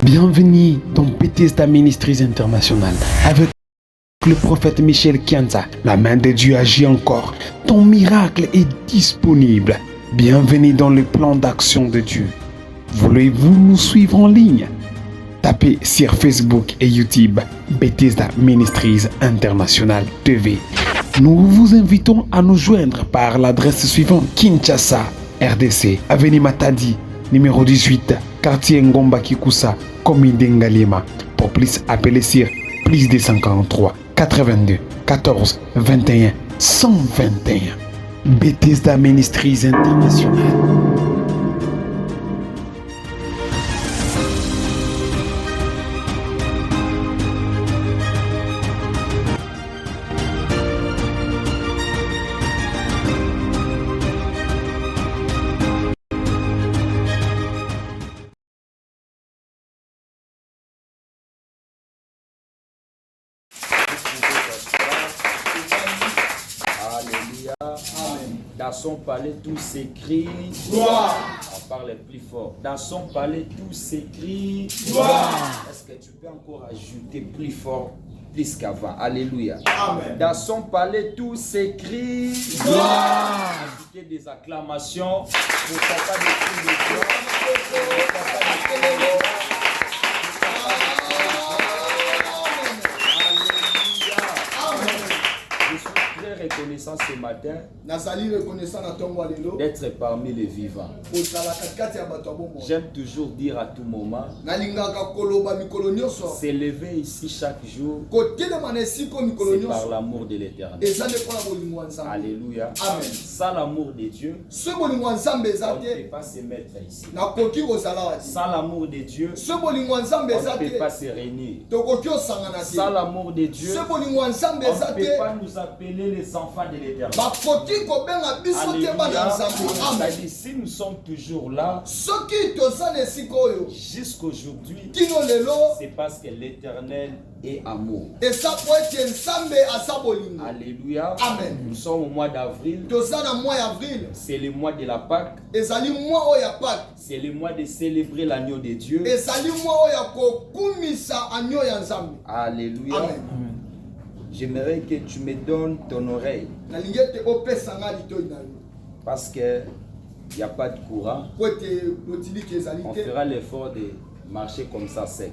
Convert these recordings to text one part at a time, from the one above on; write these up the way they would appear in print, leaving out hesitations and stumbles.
Bienvenue dans Bethesda Ministries International avec le prophète Michel Kianza. La main de Dieu agit encore. Ton miracle est disponible. Bienvenue dans le plan d'action de Dieu. Voulez-vous nous suivre en ligne? Tapez sur Facebook et YouTube Bethesda Ministries International TV. Nous vous invitons à nous joindre par l'adresse suivante: Kinshasa, RDC, Avenue Matadi, numéro 18, quartier Ngomba Kikusa, commune d'Engalima. Pour plus, appelez sur plus 243 82 14 21 121. Bethesda Ministries International. Alléluia. Amen. Dans son palais, tout s'écrit. Gloire. On parle plus fort. Dans son palais, tout s'écrit. Gloire. Est-ce que tu peux encore ajouter plus fort, plus qu'avant? Alléluia. Amen. Dans son palais, tout s'écrit. Gloire. Ajouter des acclamations pour papa de cris de joie, pour papa de téléphone. Reconnaissant ce matin d'être parmi les vivants. J'aime toujours dire à tout moment, s'élever ici chaque jour, c'est par l'amour de l'Éternel. Alléluia. Amen. Sans l'amour de Dieu, on ne peut pas se mettre ici. Sans l'amour de Dieu, on ne peut pas se réunir. Sans l'amour de Dieu, on ne peut pas nous appeler les enfants de l'Éternel. Alléluia. Si nous sommes toujours là jusqu'aujourd'hui, c'est parce que l'Éternel est amour. Alléluia. Amen. Nous sommes au mois d'avril. C'est le mois de la Pâque. C'est le mois de célébrer l'agneau de Dieu. Alléluia. Amen. J'aimerais que tu me donnes ton oreille. Parce que il n'y a pas de courant. On fera l'effort de marcher comme ça sec.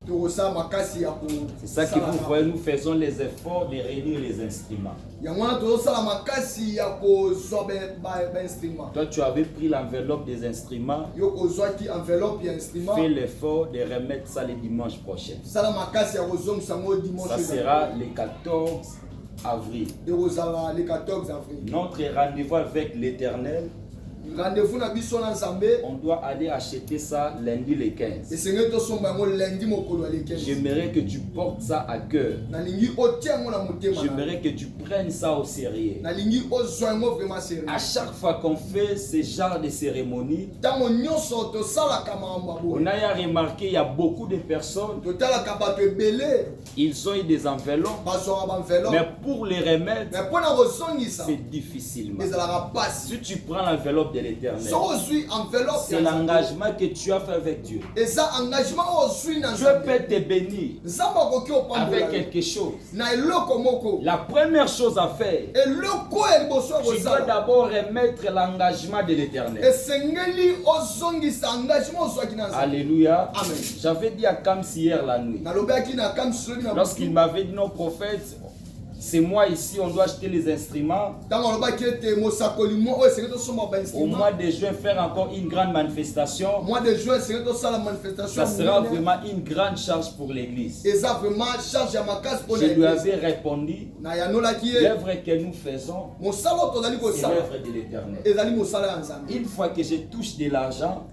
C'est ça que vous voyez, nous faisons les efforts de réunir les instruments. Toi, tu avais pris l'enveloppe des instruments. Fais l'effort de remettre ça le dimanche prochain. Ça sera le 14 avril. Notre rendez-vous avec l'Éternel, on doit aller acheter ça lundi le 15. J'aimerais que tu portes ça à cœur. J'aimerais que tu prennes ça au sérieux. À chaque fois qu'on fait ce genre de cérémonie, on a remarqué qu'il y a beaucoup de personnes, ils ont eu des enveloppes, mais pour les remettre, c'est difficilement. Si tu prends l'enveloppe de l'Éternel, c'est l'engagement que tu as fait avec Dieu. Dieu peut te bénir avec quelque chose. La première chose à faire, tu dois d'abord remettre l'engagement de l'Éternel. Alléluia. Amen. J'avais dit à Kamsi hier la nuit, lorsqu'il m'avait dit, non prophète, c'est moi ici, on doit acheter les instruments. Au mois de juin, faire encore une grande manifestation. Ça sera vraiment une grande charge pour l'église. Je lui avais répondu, l'œuvre que nous faisons, c'est l'œuvre de l'Éternel. Une fois que je touche de l'argent,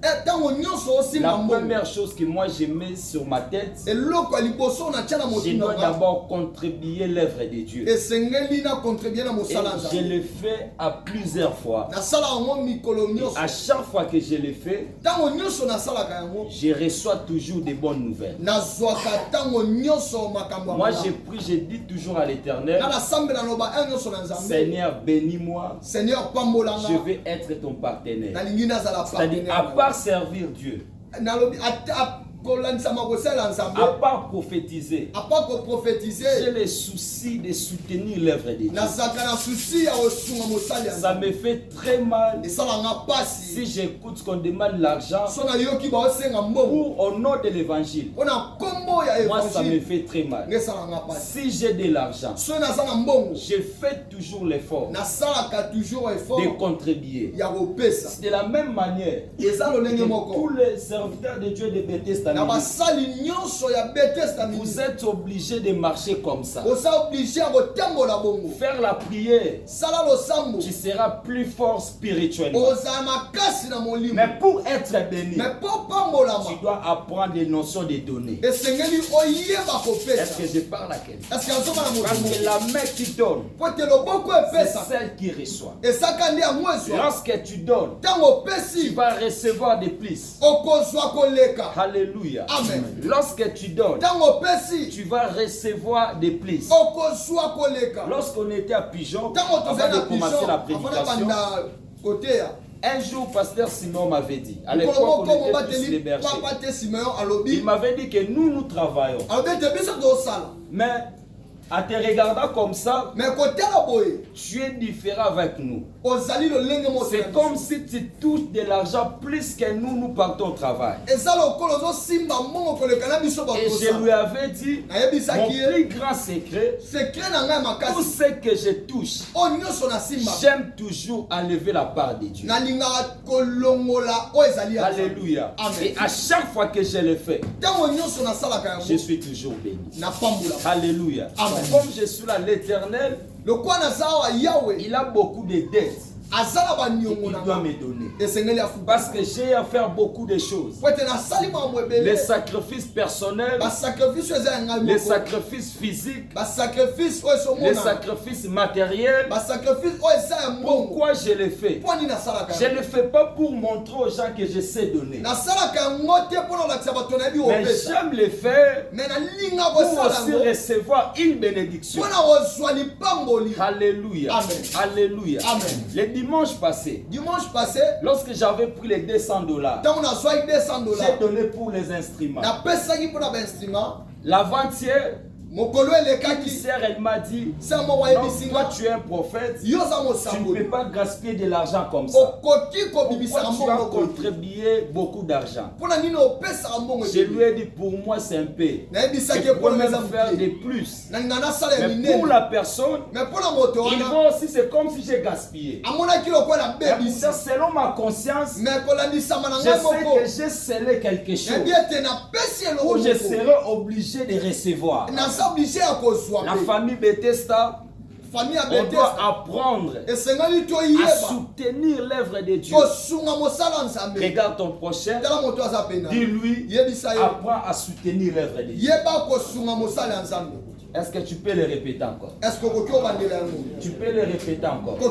la première chose que moi je mets sur ma tête, je dois d'abord contribuer l'œuvre de Dieu. Et je le fais à plusieurs fois. Et à chaque fois que je le fais, je reçois toujours des bonnes nouvelles. Moi j'ai pris, je dis toujours à l'Éternel, Seigneur, bénis-moi. Je veux être ton partenaire. C'est-à-dire, à part servir Dieu, À part prophétiser, j'ai le souci de soutenir l'œuvre de Dieu. Ça me fait très mal si j'écoute qu'on demande l'argent pour au nom de l'évangile. Moi, ça me fait très mal. Si j'ai de l'argent, je fais toujours l'effort de contribuer. C'est de la même manière que tous les serviteurs de Dieu de Bethesda. Vous êtes obligé de marcher comme ça. Faire la prière, tu seras plus fort spirituellement. Mais pour être béni, tu dois apprendre les notions des données. Est-ce que je parle à quelqu'un? Parce que la main qui donne, c'est celle qui reçoit. Lorsque tu donnes, tu vas recevoir des plus. Alléluia. Amen. Lorsque tu donnes, tu vas recevoir des plus. Lorsqu'on était à Pigeon, avant de commencer la prédication, un jour, pasteur Simon m'avait dit, à l'époque on était tous les bergers, il m'avait dit que nous travaillons. Mais en te regardant comme ça, tu es différent avec nous. C'est comme si tu touches de l'argent plus que nous partons au travail. Et je lui avais dit, mon plus grand secret, tout ce que je touche, j'aime toujours enlever la part de Dieu. Alléluia. Et à chaque fois que je le fais, je suis toujours béni. Alléluia. Comme je suis là, l'Éternel, il a beaucoup de dettes. Il doit me donner. Parce que j'ai à faire beaucoup de choses. Les sacrifices personnels, les sacrifices physiques, les sacrifices matériels. Pourquoi je les fais? Je ne le fais pas pour montrer aux gens que je sais donner. Mais j'aime le faire pour aussi recevoir une bénédiction. Alléluia. Alléluia. Le dimanche passé, lorsque j'avais pris les $200, j'ai donné pour les instruments. L'avant-hier, une sœur, elle m'a dit, toi tu es un prophète, tu ne peux pas gaspiller de l'argent comme ça. Pourquoi tu as contribué beaucoup d'argent? Je lui ai dit, pour moi c'est un peu. Je pourrais même faire de plus. Mais pour la personne, il va aussi, c'est comme si j'ai gaspillé. Selon ma conscience, je sais que j'ai scellé quelque chose où je serai obligé de recevoir. La famille Bethesda, on doit apprendre à soutenir l'œuvre de Dieu. Regarde ton prochain, dis-lui, apprends à soutenir l'œuvre de Dieu. Est-ce que tu peux le répéter encore? Tu peux le répéter encore. Tu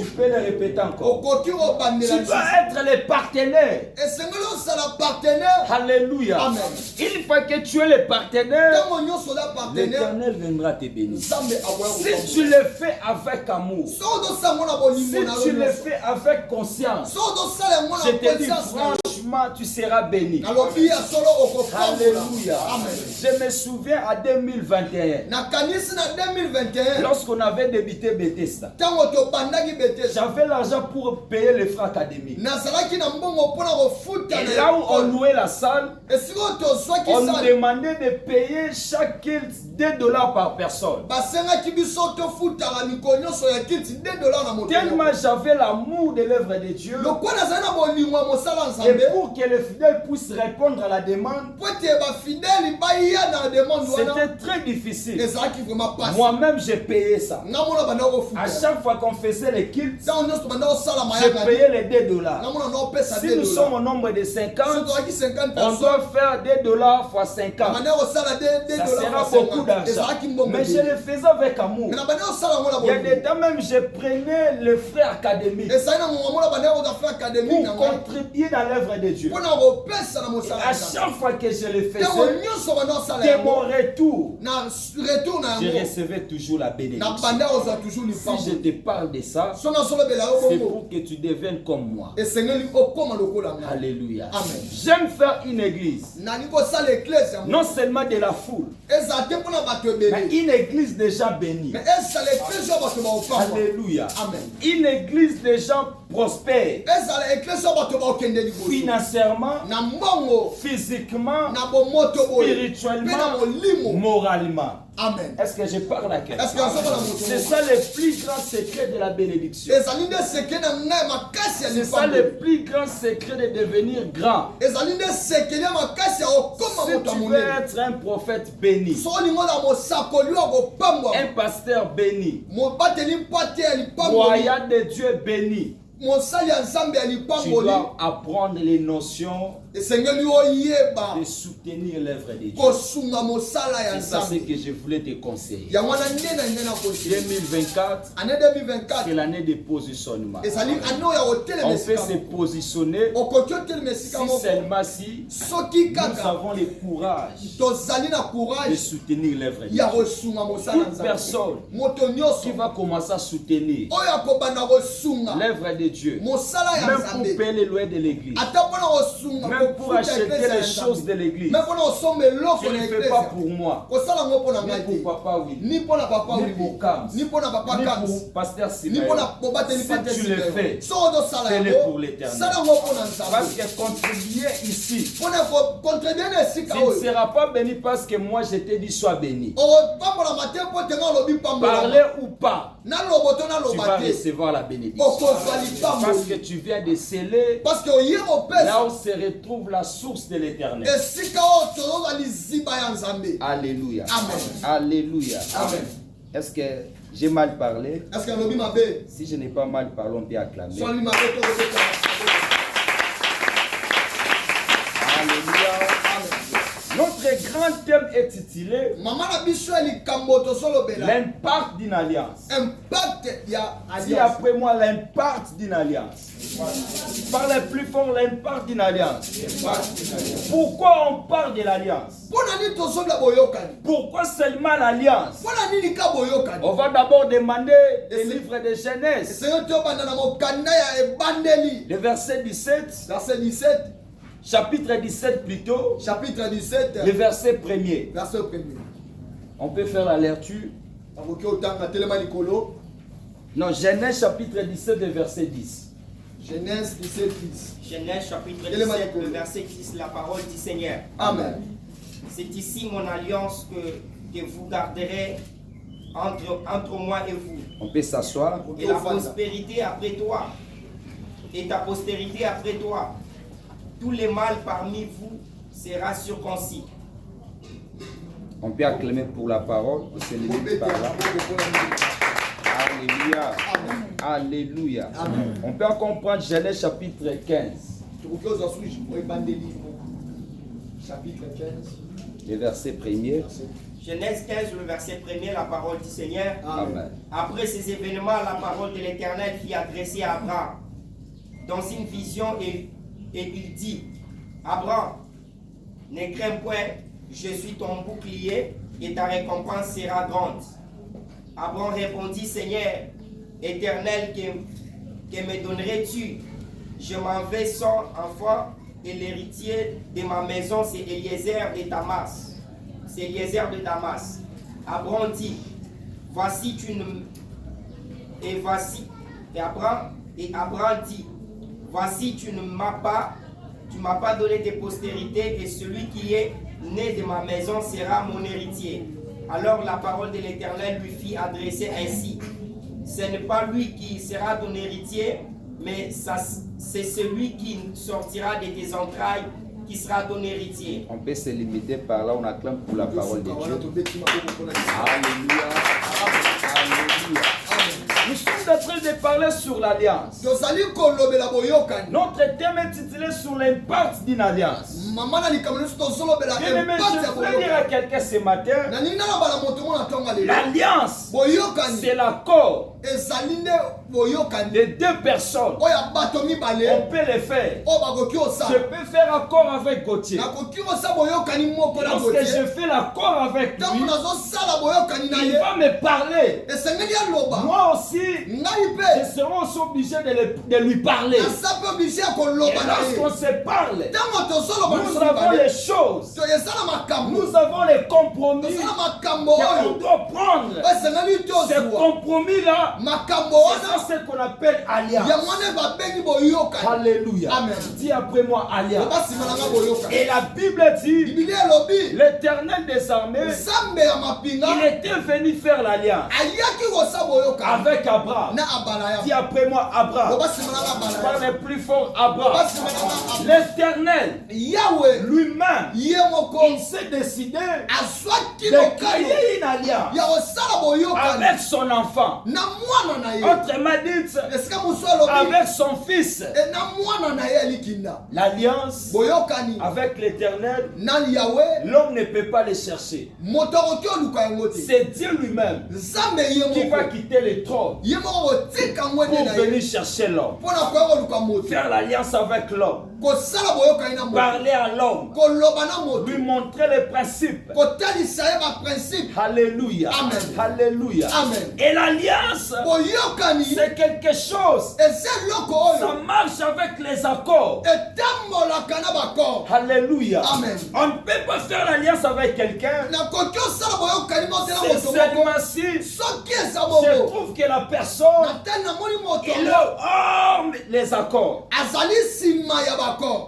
peux le répéter encore. Tu dois être le partenaire. Alléluia. Amen. Une fois que tu es le partenaire, l'Éternel viendra te bénir. Si tu le fais avec amour, si tu le fais avec conscience, je te dis franchement, tu seras béni. Alléluia. Je me souviens à 2021, lorsqu'on avait débuté Bethesda, j'avais l'argent pour payer les frais académiques. Et là où on louait la salle, on nous demandait de payer chaque culte $2 par personne. Tellement j'avais l'amour de l'œuvre de Dieu, et pour que les fidèles puissent répondre à la demande, c'était très difficile. Moi-même j'ai payé ça. À chaque fois qu'on faisait les cultes, je payais les $2. Si nous sommes au nombre de 50, on doit faire $2 fois 50. Ça sera beaucoup d'argent. Mais je le faisais avec amour. Il y a des temps même je prenais les frais académiques pour contribuer dans l'œuvre de Dieu. Et à chaque fois que je le faisais, de mon retour, je recevais toujours la bénédiction. Si je te parle de ça, c'est pour que tu deviennes comme moi. Alléluia. Amen. J'ai J'aime faire une église. Non seulement de la foule, mais une église des gens bénis. Alléluia. Amen. Une église des gens prospères. Financièrement, physiquement, spirituellement, moralement. Amen. Est-ce que je parle à quelqu'un? C'est C'est ça le plus grand secret de la bénédiction. C'est ça le plus grand secret de devenir grand. Si tu veux être un prophète béni, un pasteur béni, croyant de Dieu béni, tu dois apprendre les notions de soutenir l'œuvre de Dieu. C'est ça ce que je voulais te conseiller. 2024, c'est l'année de positionnement. On peut se positionner si seulement si nous avons le courage de soutenir l'œuvre de Dieu. Toute personne qui va commencer à soutenir l'œuvre de Dieu, même pour payer les loyers de l'église, même pour acheter les choses de l'église, je ne le fais pas pour moi, ni pour Papa Willy, ni pour Kams, ni pour Pasteur Simon. Si tu le fais, fais-le pour l'éternel. Parce que contribuer ici, tu ne seras pas béni parce que moi je t'ai dit sois béni. Parler ou pas, tu vas recevoir la bénédiction. Parce que tu viens de sceller là où se retrouve la source de l'éternel. Alléluia. Amen. Alléluia. Amen. Est-ce que j'ai mal parlé? Si je n'ai pas mal parlé, on peut acclamer. Alléluia. Notre grand thème est titulé l'impact d'une alliance. Dis après moi l'impact d'une alliance. Parlez plus fort, l'impact d'une alliance. Pourquoi on parle de l'alliance? Pourquoi seulement l'alliance? On va d'abord demander le livre de Genèse, le verset 17. Chapitre 17 plutôt. Le verset 1er. On peut faire la lecture. Non, Genèse chapitre 17, le verset 10. Genèse 17, 10. Genèse chapitre 17, le verset 10, la parole du Seigneur. Amen. C'est ici mon alliance que vous garderez entre moi et vous. On peut s'asseoir. Et la prospérité après toi. Et ta postérité après toi. Tout le mal parmi vous sera circoncis. On peut acclamer pour la parole. C'est le livre par là. Alléluia. Alléluia. Amen. On peut encore prendre Genèse chapitre 15. Chapitre 15. Le verset 1er. Genèse 15, le verset 1er, la parole du Seigneur. Amen. Après ces événements, la parole de l'Éternel fut adressée à Abraham dans une vision et il dit: Abraham, ne crains point, je suis ton bouclier et ta récompense sera grande. Abraham répondit: Seigneur éternel, que me donnerais-tu? Je m'en vais sans enfant et l'héritier de ma maison, c'est Eliezer de Damas. C'est Eliezer de Damas. Abraham dit: voici tu ne... Et voici... Et Abraham dit: voici tu ne m'as pas... Tu m'as pas donné de postérité et celui qui est né de ma maison sera mon héritier. Alors la parole de l'Éternel lui fit adresser ainsi: ce n'est pas lui qui sera ton héritier, mais c'est celui qui sortira de tes entrailles qui sera ton héritier. On peut se limiter par là, on acclame pour la parole de Dieu. Alléluia. Alléluia. Nous sommes en train de parler sur l'alliance. Notre thème est titulé sur l'impact d'une alliance. Bien-aimé, je voudrais dire à quelqu'un ce matin, l'alliance, c'est l'accord de deux personnes. On peut le faire. Je peux faire accord avec Gauthier. Lorsque je fais l'accord avec lui, il va me parler. Moi aussi, je serai aussi obligé de lui parler. Et lorsqu'on se parle, nous avons les choses, nous avons les compromis qu'on doit prendre. Ce compromis-là, c'est ce qu'on appelle alliance. Alléluia. Dis après moi alliance. Et la Bible dit, l'Éternel des armées, il était venu faire l'alliance avec Abraham. Dis après moi Abraham. Parle plus fort Abraham. L'Éternel lui-même, il s'est décidé de créer une alliance avec son enfant. Autrement dit, avec son fils. L'alliance avec l'Éternel, l'homme ne peut pas le chercher. C'est Dieu lui-même qui va quitter le trône pour venir chercher l'homme. Faire l'alliance avec l'homme. Parler à l'homme. Lui montrer les principes. Alléluia. Alléluia. Et l'alliance, c'est quelque chose. Ça marche avec les accords. Alléluia. On ne peut pas faire l'alliance avec quelqu'un. C'est seulement si je trouve que la personne est hors les accords.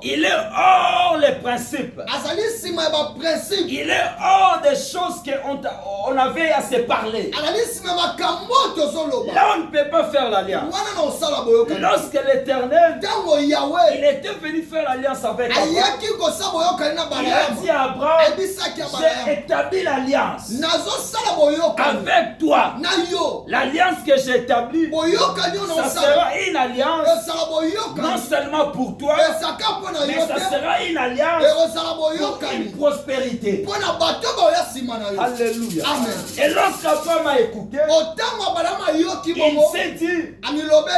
Il est hors les principes. Il est hors des choses qu'on avait à se parler. Là, on ne peut pas faire l'alliance. Lorsque l'Éternel, il était venu faire l'alliance avec Abraham, il a dit à Abraham, j'ai établi l'alliance avec toi. L'alliance que j'ai établie, ça sera une alliance non seulement pour toi, mais ça sera une alliance pour une prospérité. Alléluia. Et lorsqu'Abraham a écouté, il s'est dit,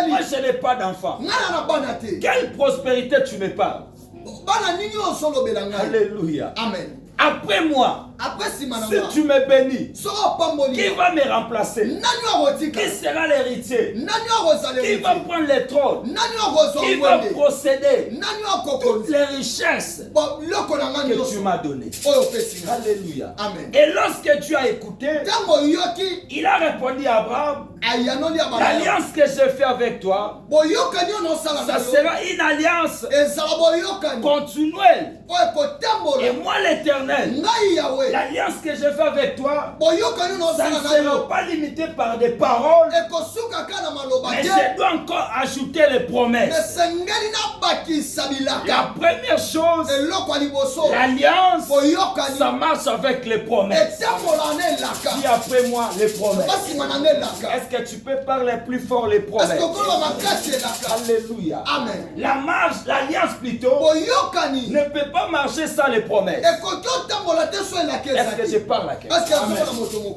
moi je n'ai pas d'enfant. Quelle prospérité tu me parles? Alléluia. Amen. Après moi, si tu me bénis, qui va me remplacer? Qui sera l'héritier? Qui va prendre le trône? Qui va procéder? Toutes les richesses que tu m'as données. Alléluia. Amen. Et lorsque tu as écouté, il a répondu à Abraham, l'alliance que j'ai fait avec toi, ça sera une alliance continuelle. Et moi l'Éternel, l'alliance que je fais avec toi, ça ne sera pas limité par des paroles, mais je dois encore ajouter les promesses. La première chose, l'alliance, ça marche avec les promesses. Dis après moi les promesses. Est-ce que tu peux parler plus fort les promesses? Alléluia. Amen. La marche, l'alliance plutôt, ne peut pas marcher sans les promesses. Est-ce que je parle à quelqu'un?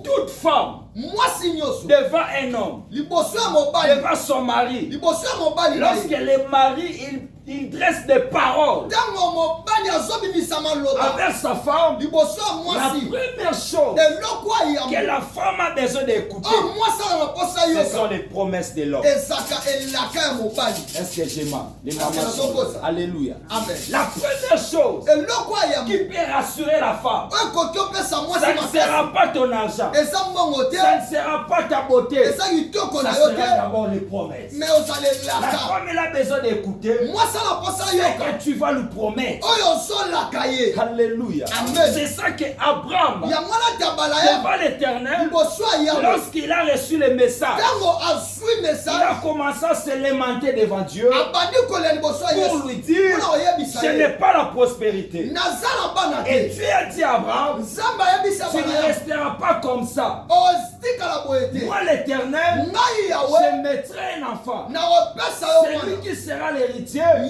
Toute femme devant un homme, devant son mari, lorsque le mari il dresse des paroles avec sa femme, la première chose que la femme a besoin d'écouter, ce sont les promesses de l'homme. Est-ce que j'ai mal? Les mamans sont... Alléluia. Amen. La première chose qui peut rassurer la femme, ça ne sera pas ton argent, ça ne sera pas ta beauté, ça sera d'abord les promesses. La femme elle a besoin d'écouter ce que tu vas lui promettre. Alléluia. C'est ça que Abraham, devant l'Éternel, lorsqu'il a reçu le message, il a commencé à se lamenter devant Dieu pour lui dire, je n'ai pas la prospérité. Et Dieu a dit à Abraham, tu ne resteras pas comme ça. Moi l'Éternel, je mettrai un enfant. Celui qui sera l'héritier, ça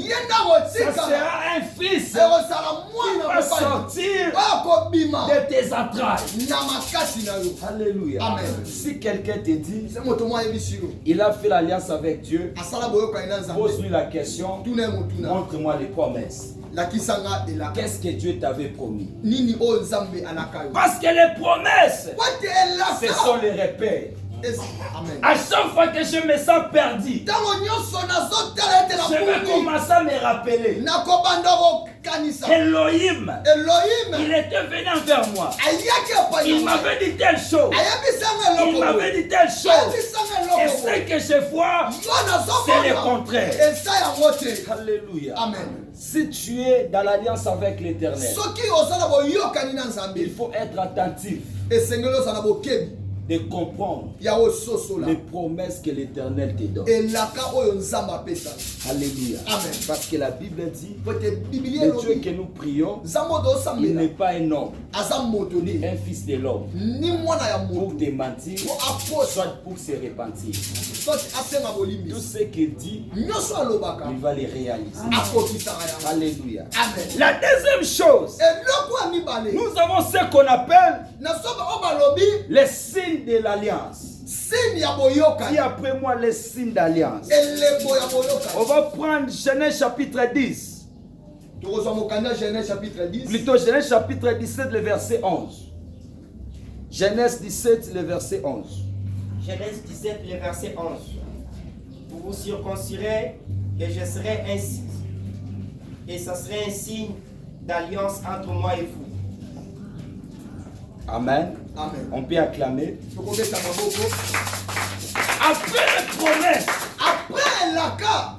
sera un fils qui sortir de tes entrailles. Alléluia. Amen. Si quelqu'un te dit, il a fait l'alliance avec Dieu, pose-lui la question, montre-moi les promesses. Qu'est-ce que Dieu t'avait promis? Parce que les promesses, ce sont les repères. Amen. À chaque fois que je me sens perdu, je vais commencer à me rappeler. Elohim, il était venu envers moi. Il m'avait dit telle chose. Il m'avait dit telle chose. Et ce que je vois, c'est le contraire. Alléluia. Amen. Si tu es dans l'alliance avec l'Éternel, il faut être attentif de comprendre les promesses que l'Éternel te donne. Alléluia. Amen. Parce que la Bible dit, le Dieu que nous prions, il n'est pas un homme, ni un fils de l'homme, pour te mentir, soit pour se repentir. Tout ce qu'il dit, il va les réaliser. Alléluia. Amen. La deuxième chose, nous avons ce qu'on appelle les signes de l'alliance. Dis après moi les signes d'alliance. On va prendre Genèse chapitre 10. Plutôt Genèse chapitre 17, le verset 11. Genèse 17, le verset 11. Genèse 17, le verset 11. Vous vous circoncirez et je serai ainsi. Et ça serait un signe d'alliance entre moi et vous. Amen. Amen. On peut acclamer. Après les promesses,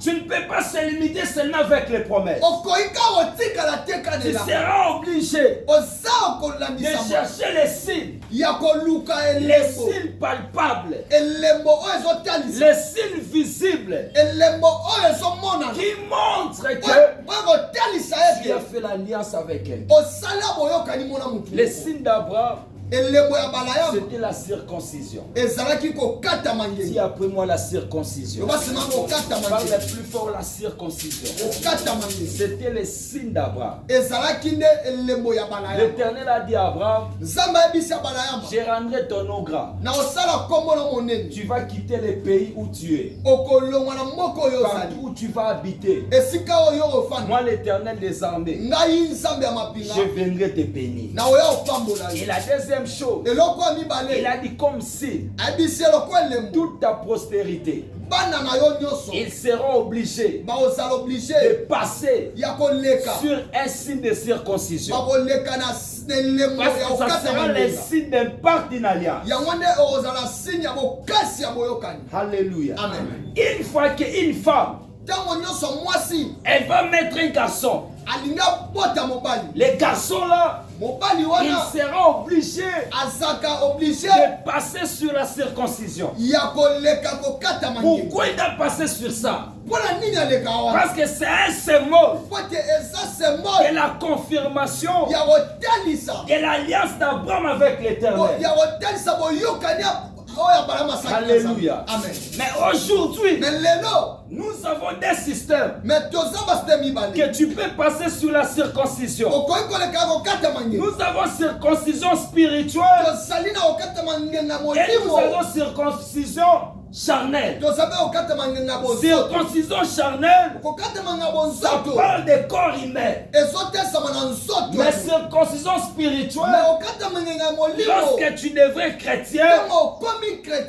tu ne peux pas se limiter seulement avec les promesses. Tu seras obligé de chercher les signes. Les signes palpables. Les signes visibles. Qui montrent que tu as fait l'alliance avec elle. Les signes d'Abraham, c'était la circoncision. Dis après moi la circoncision. Parle plus fort la circoncision. C'était le signe d'Abraham. L'Éternel a dit à Abraham, je rendrai ton nom grand. Tu vas quitter le pays où tu es. Partout où tu vas habiter. Moi l'Éternel des armées, je viendrai te bénir. Et la deuxième chose, il a dit comme si toute ta postérité, ils seront obligés de passer sur un signe de circoncision. Parce que ça sera le signe d'un pacte d'une alliance. Alléluia. Amen. Une fois qu'une femme, elle va mettre un garçon, les garçons là, il sera obligé de passer sur la circoncision. Pourquoi il a passé sur ça? Parce que c'est un symbole de la confirmation de l'alliance d'Abraham avec l'Éternel. Alléluia. Amen. Mais aujourd'hui, nous avons des systèmes que tu peux passer sur la circoncision. Nous avons circoncision spirituelle et nous avons circoncision charnelle. Circoncision charnelle, ça parle de corps humain. Mais circoncision spirituelle, lorsque tu deviens chrétien,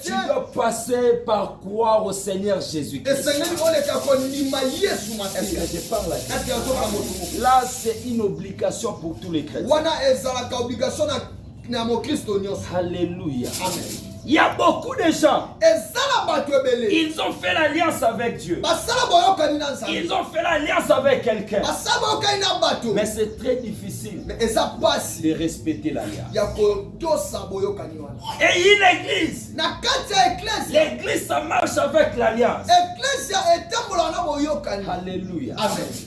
tu dois passer par croire au Seigneur Jésus-Christ. Est-ce que je parle là? Là, c'est une obligation pour tous les chrétiens. Alléluia. Amen. Il y a beaucoup de gens, ils ont fait l'alliance avec Dieu. Ils ont fait l'alliance avec quelqu'un. Mais c'est très difficile de respecter l'alliance. Et une église, l'église ça marche avec l'alliance. Alléluia.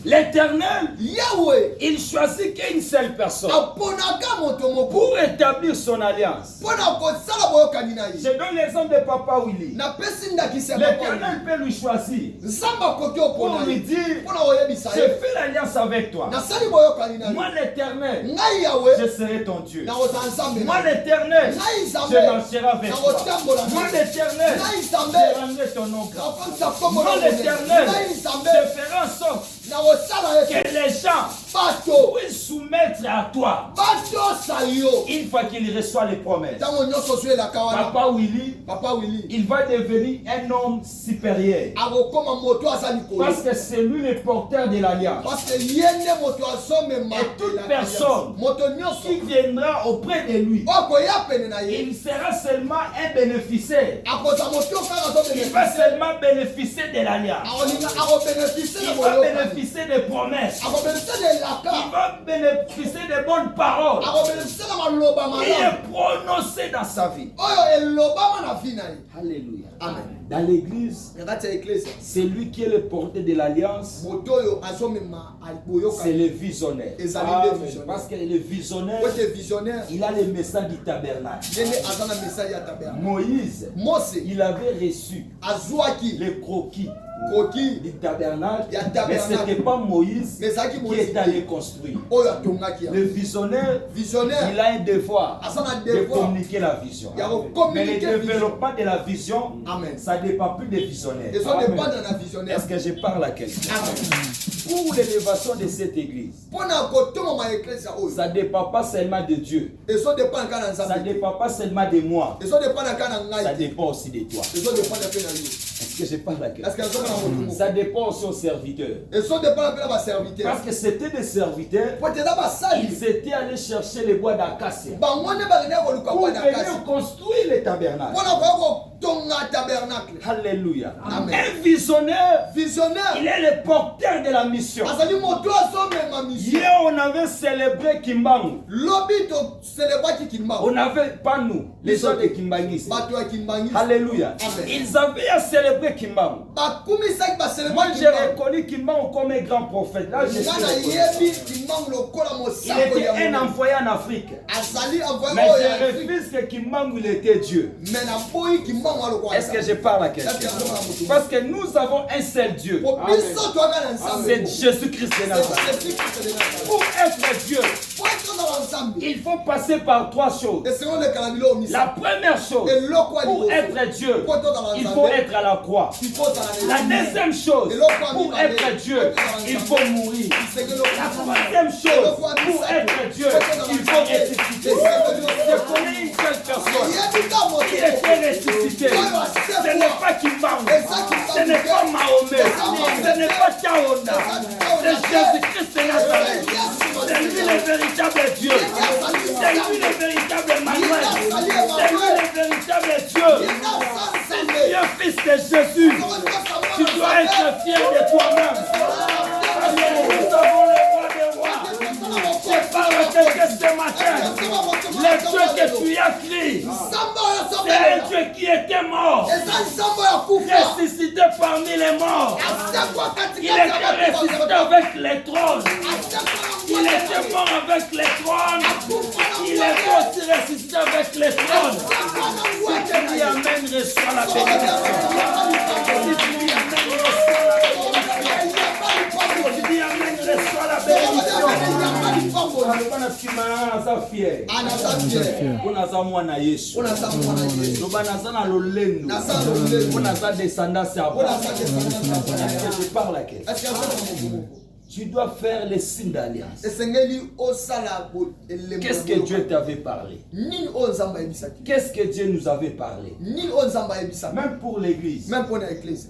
L'Éternel, il choisit qu'une seule personne pour établir son alliance. Je donne l'exemple de Papa Willy. L'Éternel peut lui choisir pour lui dire, je fais l'alliance avec toi. Moi l'Éternel, je serai ton Dieu. Moi l'Éternel, je marcherai avec toi. Moi l'Éternel, je rendrai ton nom grand. Moi l'Éternel, je ferai en sorte que les gens puissent soumettre à toi. Une fois qu'il reçoit les promesses, Papa Willy, il va devenir un homme supérieur. Parce que c'est lui le porteur de l'alliance. Et toute personne qui viendra auprès de lui, il sera seulement un bénéficiaire. Il va seulement bénéficier de l'alliance. Il va bénéficier des promesses. Il va bénéficier des bonnes paroles. Il est prononcé dans sa vie. Alléluia. Amen. Dans l'église, c'est lui qui est le porteur de l'alliance. C'est le visionnaire. Parce que le visionnaire, il a le message du tabernacle. Moïse, il avait reçu le croquis du tabernacle, mais ce n'était pas Moïse qui est allé construire. Le visionnaire, il a un devoir de communiquer la vision. Mais le développement de la vision, ça ne dépend plus des visionnaires. Est-ce que je parle à quelqu'un? Pour l'élévation de cette église, ça ne dépend pas seulement de Dieu. Ça ne dépend pas seulement de moi. Ça dépend aussi de toi. Est-ce que je parle à quelqu'un? Ça dépend aussi aux serviteurs. Parce que c'était des serviteurs. Ils étaient allés chercher les bois d'acacia pour venir construire le tabernacle. Alléluia. Un visionnaire, il est le porteur de la mission. Hier, on avait célébré Kimbangu. On n'avait pas nous, les gens de Kimbangu. Alléluia. Ils avaient à célébrer Kimbangu. Moi, j'ai reconnu Kimbangu comme un grand prophète. Là, il était un envoyé en Afrique. Mais je refuse que Kimbangu il était Dieu. Est-ce que je parle à quelqu'un? Parce que nous avons un seul Dieu. C'est Jésus-Christ de Nazareth. Pour être Dieu, il faut passer par trois choses. La première chose, pour être Dieu, il faut être à la croix. La deuxième chose, pour être Dieu, il faut mourir. La troisième chose, pour être Dieu, il faut ressusciter. Je connais une seule personne qui était ressuscitée. Ce n'est pas Kimbangu, ce n'est pas Mahomet, ce n'est pas Chaona, c'est Jésus-Christ de Nazareth. C'est lui le véritable Dieu. C'est lui le véritable Manuel. C'est lui le véritable Dieu. C'est Dieu, fils de Jésus. Tu dois être fier de toi-même. Nous avons le roi des rois. Je parle à quelqu'un ce matin. Le Dieu que tu as créé, c'est un Dieu qui était mort, ressuscité parmi les morts. Il était ressuscité avec les trônes. Il était mort avec les trônes. Il était aussi ressuscité avec les trônes. Si tu dis Amen, reçois la bénédiction. Si tu dis Amen, reçois la bénédiction. Si tu dis Amen, reçois la bénédiction. Tu dois faire les signes d'alliance. Qu'est-ce que Dieu t'avait parlé? Qu'est-ce que Dieu nous avait parlé? Même pour l'église,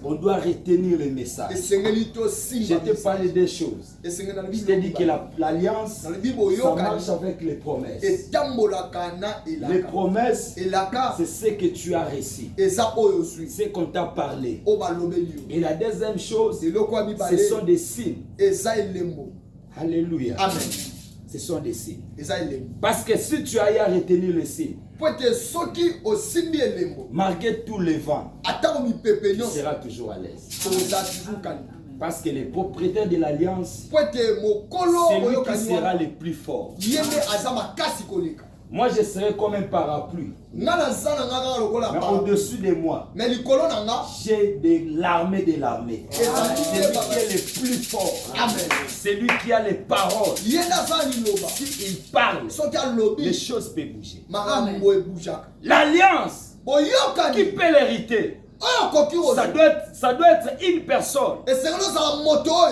on doit retenir le message. Je t'ai parlé des choses. Je t'ai dit que l'alliance, ça marche avec les promesses. Les promesses, c'est ce que tu as reçu. C'est ce qu'on t'a parlé. Et la deuxième chose, ce sont des signes. Alléluia. Amen. Ce sont des signes. Parce que si tu as à retenir le signe, malgré tous les vents, tu seras toujours à l'aise. Parce que les propriétaires de l'alliance, c'est lui qui sera le plus fort. Moi, je serai comme un parapluie. Mais au-dessus de moi, j'ai l'armée de l'armée. C'est lui qui est le plus fort. C'est lui qui a les paroles. S'il parle, les choses peuvent bouger. L'alliance qui peut l'hériter. Ça doit être une personne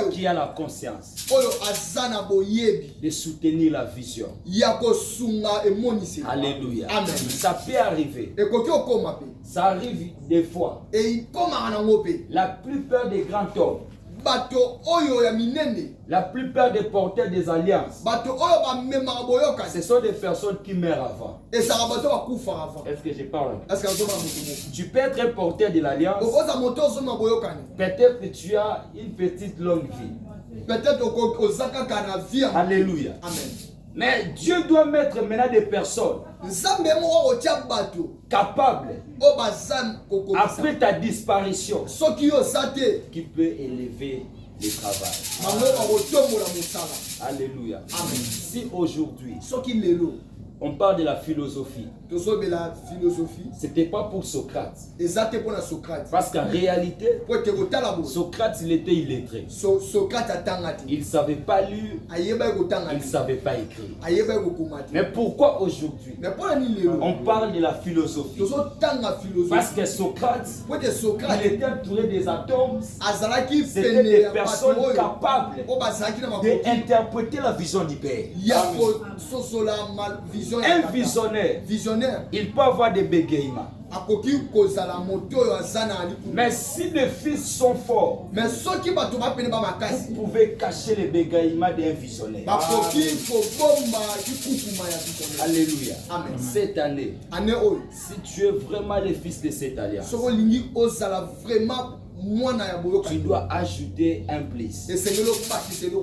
qui a la conscience de soutenir la vision. Alléluia. Amen. Ça peut arriver. Ça arrive des fois. La plupart des grands hommes, la plupart des porteurs des alliances, ce sont des personnes qui meurent avant. Est-ce que je parle? Tu peux être un porteur de l'alliance. Peut-être que tu as une petite longue vie. Alléluia. Amen. Mais Dieu doit mettre maintenant des personnes capables, après ta disparition, qui peut élever le travail. Alléluia. Amen. Si aujourd'hui on parle de la philosophie, c'était pas pour Socrate. Parce qu'en réalité, Socrate, il était illettré. Il ne savait pas lire, il ne savait pas écrire. Mais pourquoi aujourd'hui on parle de la philosophie? Parce que Socrate, il était entouré des atomes. C'était des personnes capables d'interpréter la vision du Père. Un visionnaire, il peut avoir des bégaiements. Mais si les fils sont forts, vous pouvez cacher les bégaiements d'un visionnaire. Alléluia. Amen. Cette année, si tu es vraiment le fils de cette alliance, tu dois ajouter un plus.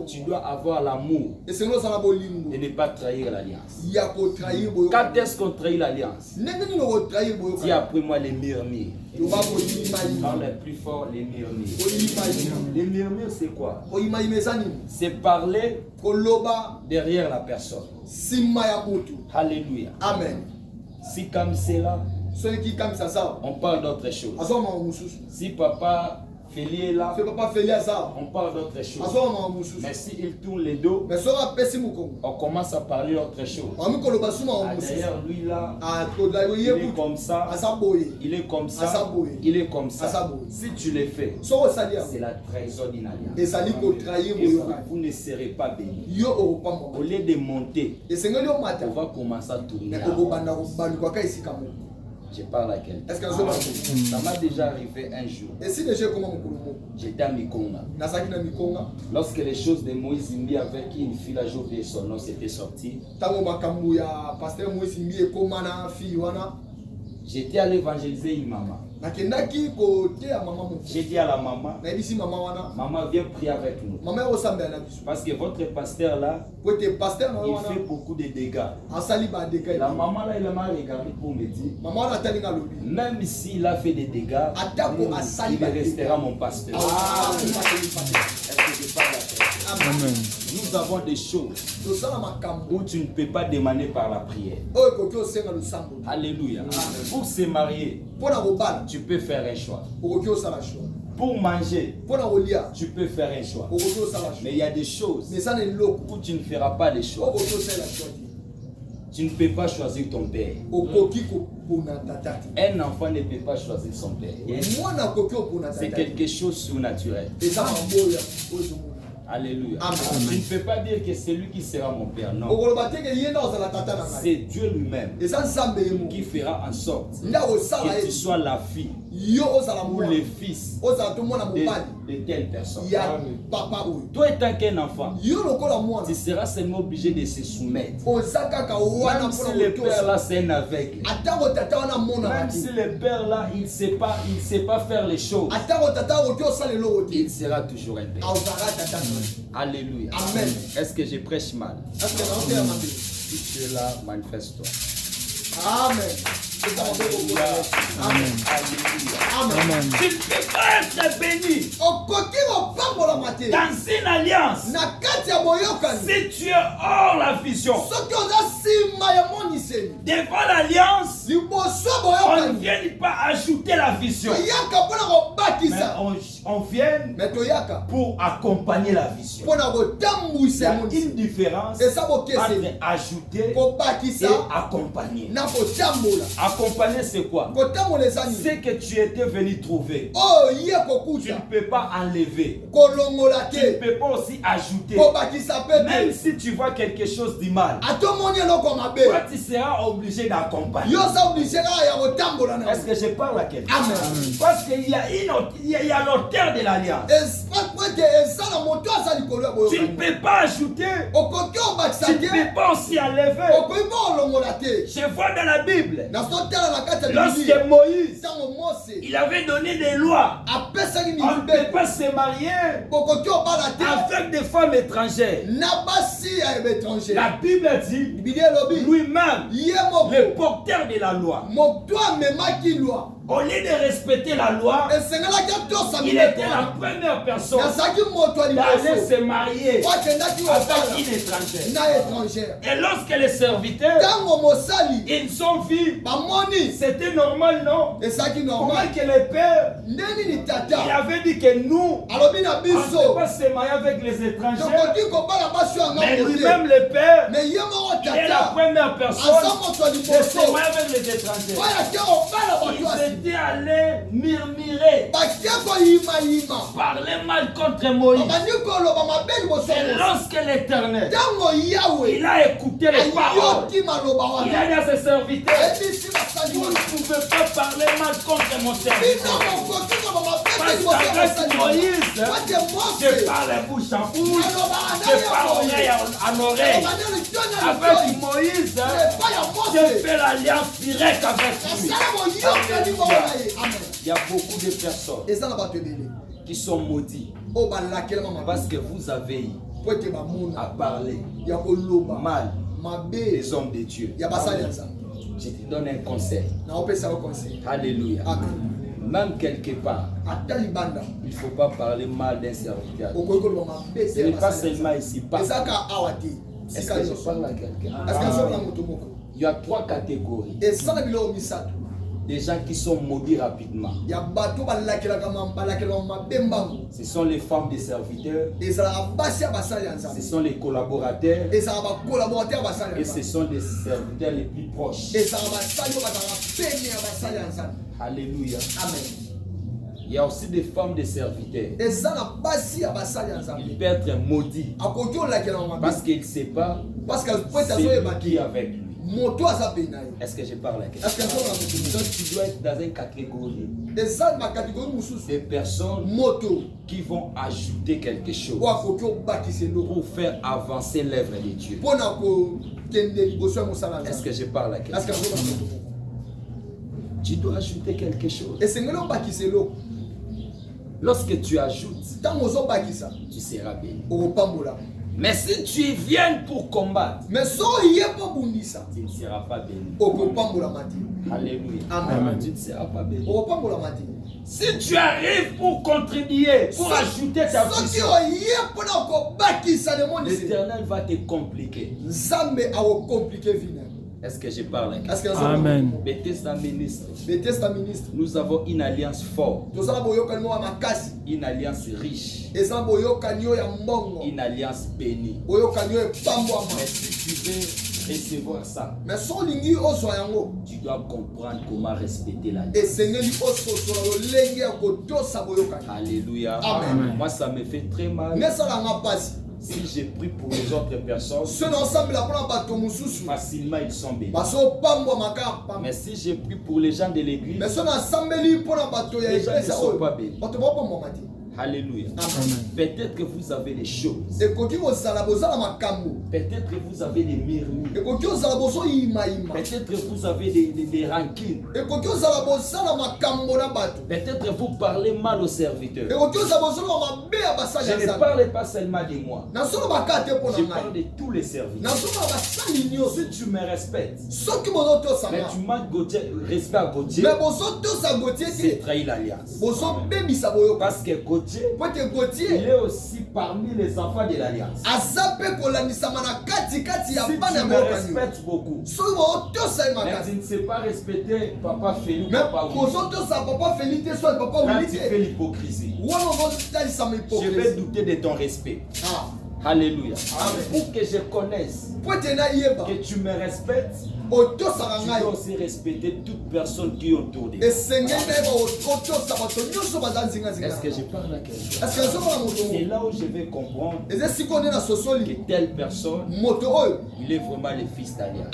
Tu dois avoir l'amour et ne pas trahir l'alliance. Quand est-ce qu'on trahit l'alliance? Dis après moi les murmures. Parle plus fort, les murmures. Les murmures, c'est quoi? C'est parler derrière la personne. Alléluia. Amen. Si comme c'est là, on parle d'autre chose. Si papa Feli est là, on parle d'autre chose. Mais s'il tourne les dos, on commence à parler d'autre chose. D'ailleurs, lui là, il est comme ça, il est comme ça, il est comme ça. Si tu le fais, c'est la trahison d'une alliance. Et vous ne serez pas bénis. Au lieu de monter, on va commencer à tourner. Je parle à quelqu'un. Ça m'a déjà arrivé un jour. J'étais à Mikonga. Lorsque les choses de Moïse Imbi avec une fille, j'ai oublié son nom, c'était sorti. J'étais allé évangéliser une maman. J'ai dit à la maman, maman viens prier avec nous. Parce que votre pasteur là, il fait beaucoup de dégâts. La maman là, elle m'a regardé pour me dire, même s'il a fait des dégâts, il restera mon pasteur. Amen. Nous avons des choses où tu ne peux pas demander par la prière. Alléluia. Pour se marier, tu peux faire un choix. Pour manger, tu peux faire un choix. Mais il y a des choses où tu ne feras pas les choix. Tu ne peux pas choisir ton père. Un enfant ne peut pas choisir son père. C'est quelque chose de surnaturel. Alléluia. Amen. Tu ne peux pas dire que c'est lui qui sera mon père. Non. C'est Dieu lui-même qui fera en sorte que tu sois la fille ou le fils de telle personne. Toi étant qu'un enfant, tu seras seulement obligé de se soumettre. Même si le père là c'est un aveugle. Même si le père là il ne sait pas faire les choses. Il sera toujours un père. Alléluia. Amen. Est-ce que je prêche mal? Si tu es là, manifeste-toi. Amen. Amen. Amen. Tu ne peux pas être béni dans une alliance si tu es hors la vision. devant l'alliance, on ne vient pas ajouter la vision. Mais on vient pour accompagner la vision. Il y a une différence entre ajouter et accompagner. Accompagner, c'est quoi? C'est que tu étais venu trouver. Tu ne peux pas enlever. Tu ne peux pas aussi ajouter. Même si tu vois quelque chose de mal, toi tu seras obligé d'accompagner. Est-ce que je parle à quelqu'un? Parce qu'il y a l'auteur de l'alliance. Tu ne peux pas ajouter. Tu ne peux pas aussi enlever. Je vois dans la Bible, lorsque Moïse, il avait donné des lois. On ne peut pas se marier avec des femmes étrangères. La Bible dit, lui-même, le porteur de la loi, au lieu de respecter la loi, il était la première personne d'aller se marier avec une étrangère. Et lorsque les serviteurs, ils sont vus, c'était normal, non? Comment que le père, il avait dit que nous, on ne peut pas se marier avec les étrangers. Mais lui-même, le père, il est la première personne de se marier avec les étrangers. Ils étaient allés murmurer, parler mal contre Moïse. Et lorsque l'Éternel, il a écouté les paroles, il a dit à ses serviteurs, vous ne pouvez pas parler mal contre mon serviteur. Parce qu'avec Moïse, je parle bouche en bouche, je parle oreille en oreille. Avec Moïse, je fais l'alliance directe avec lui. Il y a beaucoup de personnes qui sont maudites parce que vous avez à parler mal des hommes de Dieu. Je te donne un conseil. Alléluia. Même quelque part, il ne faut pas parler mal d'un serviteur. Ce n'est pas seulement ici. Est-ce que je parle à quelqu'un? Il y a 3 catégories. Des gens qui sont maudits rapidement. Ce sont les femmes des serviteurs. Ce sont les collaborateurs. Et ce sont les serviteurs les plus proches. Alléluia. Amen. Il y a aussi des femmes des serviteurs. Il peut être maudit parce qu'il ne sait pas c'est qui avec lui. Est-ce que je parle à quelqu'un? Donc tu dois être dans une catégorie des personnes qui vont ajouter quelque chose pour faire avancer l'œuvre de Dieu. Est-ce que je parle à quelqu'un? Tu dois ajouter quelque chose. Lorsque tu ajoutes, tu seras béni. Mais si tu viens pour combattre, tu ne seras pas béni. Alléluia. Amen. Tu ne seras pas béni. Si tu arrives pour contribuer, pour ajouter ta vision, l'Éternel va te compliquer. Est-ce que je parle avec quelqu'un? Amen. Bethesda ministre. Nous avons une alliance forte. Une alliance riche. Une alliance bénie. Mais si tu veux recevoir ça, tu dois comprendre comment respecter l'alliance. Alléluia. Amen. Moi, ça me fait très mal. Si j'ai pris pour les autres personnes, facilement ils sont bénis. Mais si j'ai pris pour les gens de l'église, les gens ne sont pas bénis. Alléluia. Peut-être que vous avez des choses. Peut-être que vous avez des murmures. Peut-être que vous avez des rancines. Peut-être que vous parlez mal aux serviteurs. Je ne parle pas seulement de moi. Je parle de tous les serviteurs. Si tu me respectes, mais tu manques respect à Gauthier, c'est trahir l'alliance. Parce que Gauthier, il est aussi parmi les enfants de l'Alliance. Si tu me respectes beaucoup, mais tu ne sais pas respecter Papa Félix, Papa Willy, là tu fais l'hypocrisie. Je vais douter de ton respect. Alléluia. Pour que je connaisse que tu me respectes, tu dois aussi respecter toute personne qui est autour de toi. Est-ce que je parle à quelqu'un? C'est là où je vais comprendre que telle personne, il est vraiment le fils d'Alliance.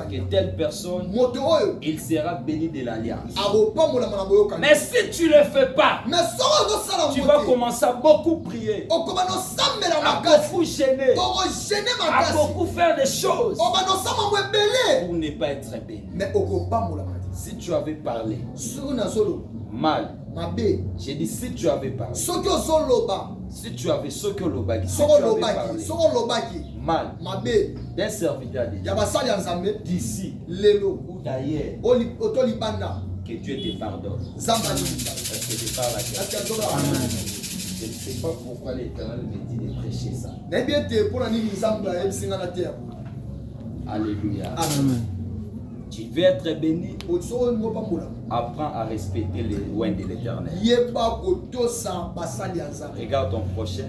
Que telle personne, il sera béni de l'Alliance. Mais si tu ne le fais pas, tu vas commencer à beaucoup prier, à beaucoup gêner, à beaucoup faire des choses pour ne pas être béni. Si tu avais parlé mal, j'ai dit si tu avais parlé, si tu avais parlé mal d'un serviteur de Dieu d'ici ou d'ailleurs, que Dieu te pardonne. Est-ce que je parle à quelqu'un? Je ne sais pas pourquoi l'Éternel me dit de prêcher ça. Alléluia. Amen. Tu veux être béni, apprends à respecter les lois de l'Éternel. Regarde ton prochain,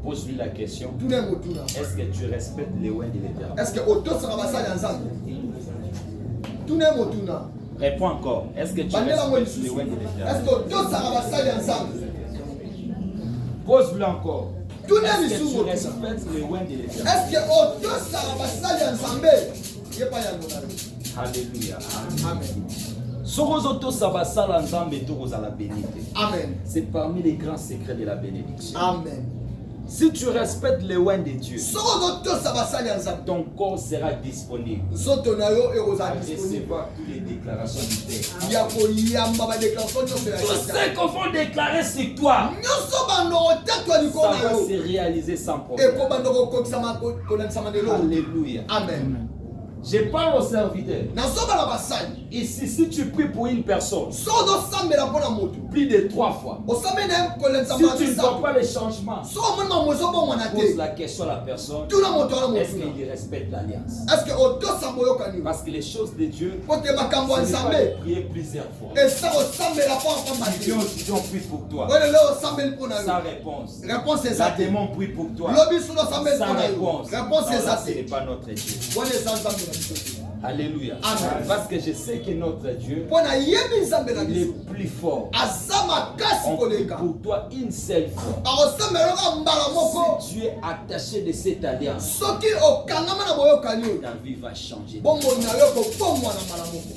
pose-lui la question. Est-ce que tu respectes les lois de l'Éternel? Réponds encore. Est-ce que tu respectes les lois de l'Éternel? Pose-lui encore. Est-ce que tu respectes les lois de l'Éternel? Alléluia. Amen. C'est parmi les grands secrets de la bénédiction. Amen. Si tu respectes les lois de Dieu, ton corps sera disponible à recevoir toutes les déclarations du Père. Tout ce qu'on va déclarer sur toi, ça va se réaliser sans problème. Alléluia. Amen. Je parle aux serviteurs. Ici, si tu pries pour une personne plus de 3 fois, si tu ne vois pas les changements, pose la question à la personne, est-ce qu'il respecte l'alliance? Parce que les choses de Dieu, ce n'est pas de prier plusieurs fois. Si on prie pour toi, sa réponse. La démon prie pour toi, sa réponse. Ça, ce n'est pas notre Dieu. Alléluia. Amen. Parce que je sais que notre Dieu, il est plus fort. On prie pour toi une seule fois. Si tu es attaché de cette alliance, ta vie va changer.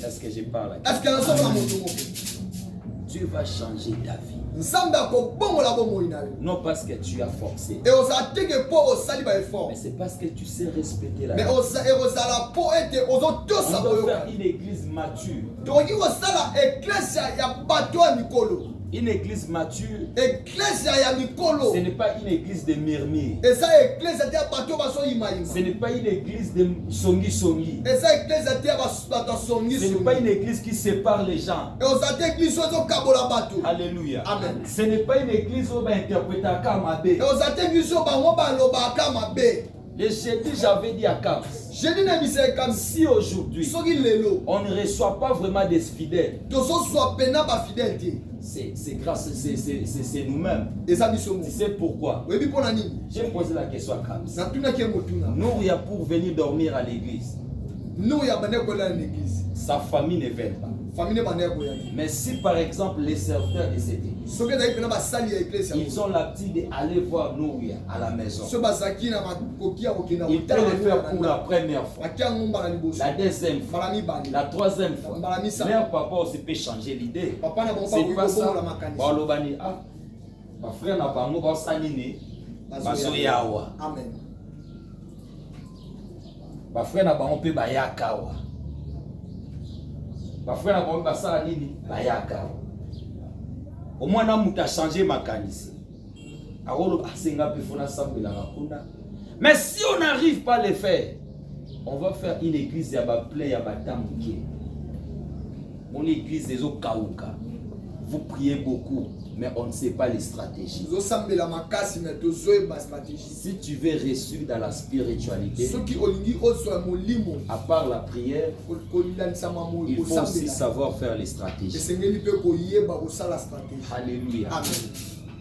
Est-ce que je parle à quelqu'un? Dieu va changer ta vie. Non parce que tu as forcé, mais c'est parce que tu sais respecter la vie. On doit faire une église mature. Une église mature, ce n'est pas une église de murmures. Ce n'est pas une église de songi. Ce n'est pas une église qui sépare les gens. Alléluia. Amen. Ce n'est pas une église où on va interpréter à Kamabé. Le jeudi, j'avais dit à Kams, si aujourd'hui on ne reçoit pas vraiment des fidèles, c'est grâce, c'est nous-mêmes. Tu sais pourquoi? J'ai posé la question à Kams. Nous, il y a pour venir dormir à l'église. Sa famille ne vient pas. Mais si par exemple les serviteurs de cette église, ils ont l'habitude d'aller voir Nouria à la maison, ils peuvent le faire pour la première fois, la deuxième fois, la troisième fois. Leur papa aussi peut changer l'idée. C'est pas ça. Ma frère n'a pas mot sanini, bazoyawa. Amen. Ma frère n'a pas on peut bayakawa. Au moins, on a changé ma canisse. Mais si on n'arrive pas à le faire, on va faire une église à Baplé, à Batamouké. Mon église des Okauka. Vous priez beaucoup, mais on ne sait pas les stratégies. Si tu veux réussir dans la spiritualité, à part la prière, il faut aussi savoir faire les stratégies. Alléluia.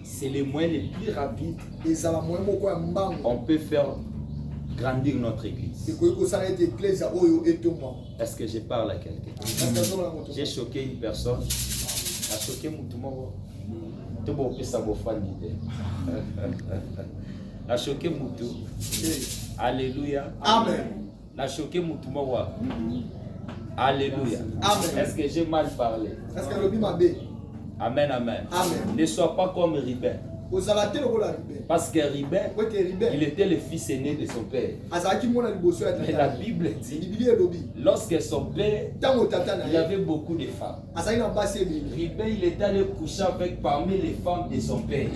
C'est les moyens les plus rapides. On peut faire grandir notre église. Est-ce que je parle à quelqu'un? J'ai choqué une personne. J'ai choqué mon tour. J'ai choqué mon tour. Alléluia. Amen. J'ai choqué mon tour. Alléluia. Amen. Est-ce que j'ai mal parlé? Est-ce que le m'a bé? Amen, amen. Amen. Ne sois pas comme Ribin. Parce que Ribin, il était le fils aîné de son père. Mais la Bible dit, lorsque son père, il y avait beaucoup de femmes. Ribin, il était allé coucher avec parmi les femmes de son père.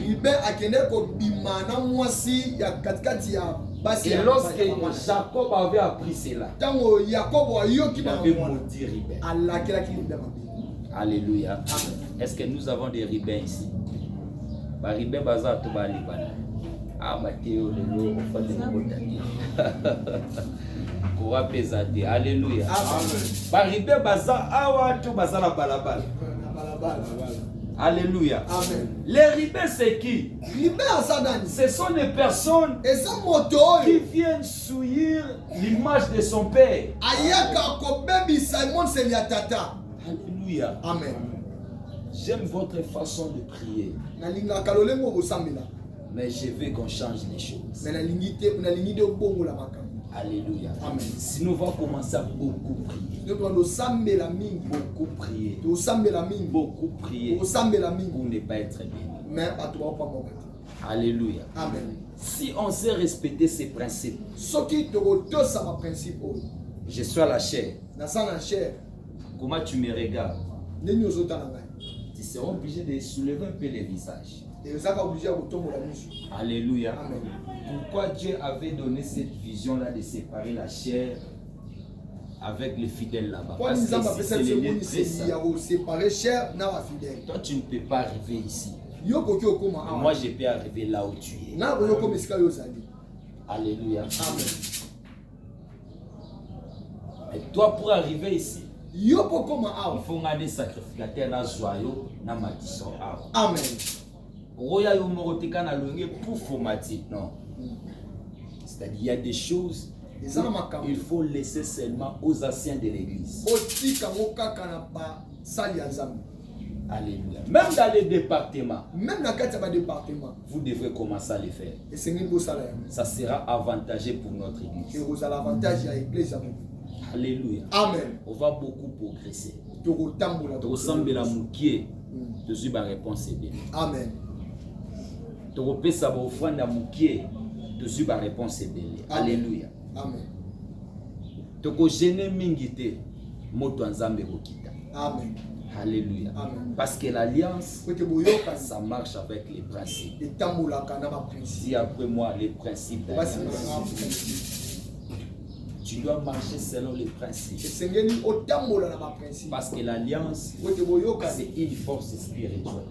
Et lorsque Jacob avait appris cela, il avait maudit Ribin. Alléluia. Est-ce que nous avons des Ribins ici? Ribin bazar to bali bana. Ah Matteo le lo ofale ngotani. Koa pesate. Alléluia. Amen. Ribin bazar awa to bazala balabala. Alléluia. Amen. Les Ribins c'est qui? Ce sont des personnes qui viennent souillir l'image de son père. Alléluia. Amen. J'aime votre façon de prier. Mais je veux qu'on change les choses. Alléluia. Amen. Si nous allons commencer à beaucoup prier. Beaucoup prier. Beaucoup prier. Pour ne pas être béni. Alléluia. Amen. Si on sait respecter ces principes. Je suis à la chair. Comment tu me regardes? Tu seras obligé de soulever un peu les visages. Alléluia. Amen. Pourquoi Dieu avait donné cette vision-là de séparer la chair avec les fidèles là-bas? Parce que ici, c'est les lieux très saints. Toi, tu ne peux pas arriver ici. Et moi, je peux arriver là où tu es. Alléluia. Amen. Et toi, pour arriver ici, il faut des sacrificateurs na joyau na matisson. Amen. Roya yo morotika na longue pour formatique non. C'est-à-dire il y a des choses il faut laisser seulement aux anciens de l'église. Alléluia. Même dans les départements. Vous devrez commencer à les faire. Ça sera avantageux pour notre église. Alléluia. Amen. On va beaucoup progresser. Tu ressembles à Moukier. Tu suis ma réponse est bien. Amen. Tu repères ça au fond de Moukier. Tu suis ma réponse est bien. Alléluia. Amen. Tu connais mingité. Moto nzambe bokita. Amen. Alléluia. Amen. Parce que l'alliance, ça marche avec les principes. Dis après moi les principes d'alliance. Tu dois marcher selon les principes. Parce que l'alliance, c'est une force spirituelle.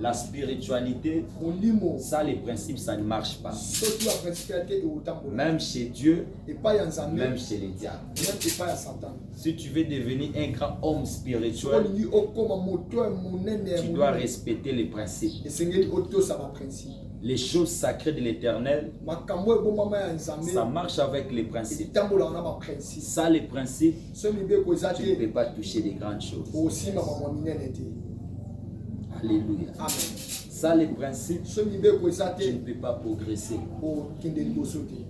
La spiritualité, ça, les principes, ça ne marche pas. Même chez Dieu, même chez les diables. Si tu veux devenir un grand homme spirituel, tu dois respecter les principes. Les choses sacrées de l'Éternel, ça marche avec les principes. Ça, les principes, tu ne peux pas toucher des grandes choses. Alléluia. Ça, les principes, tu ne peux pas progresser.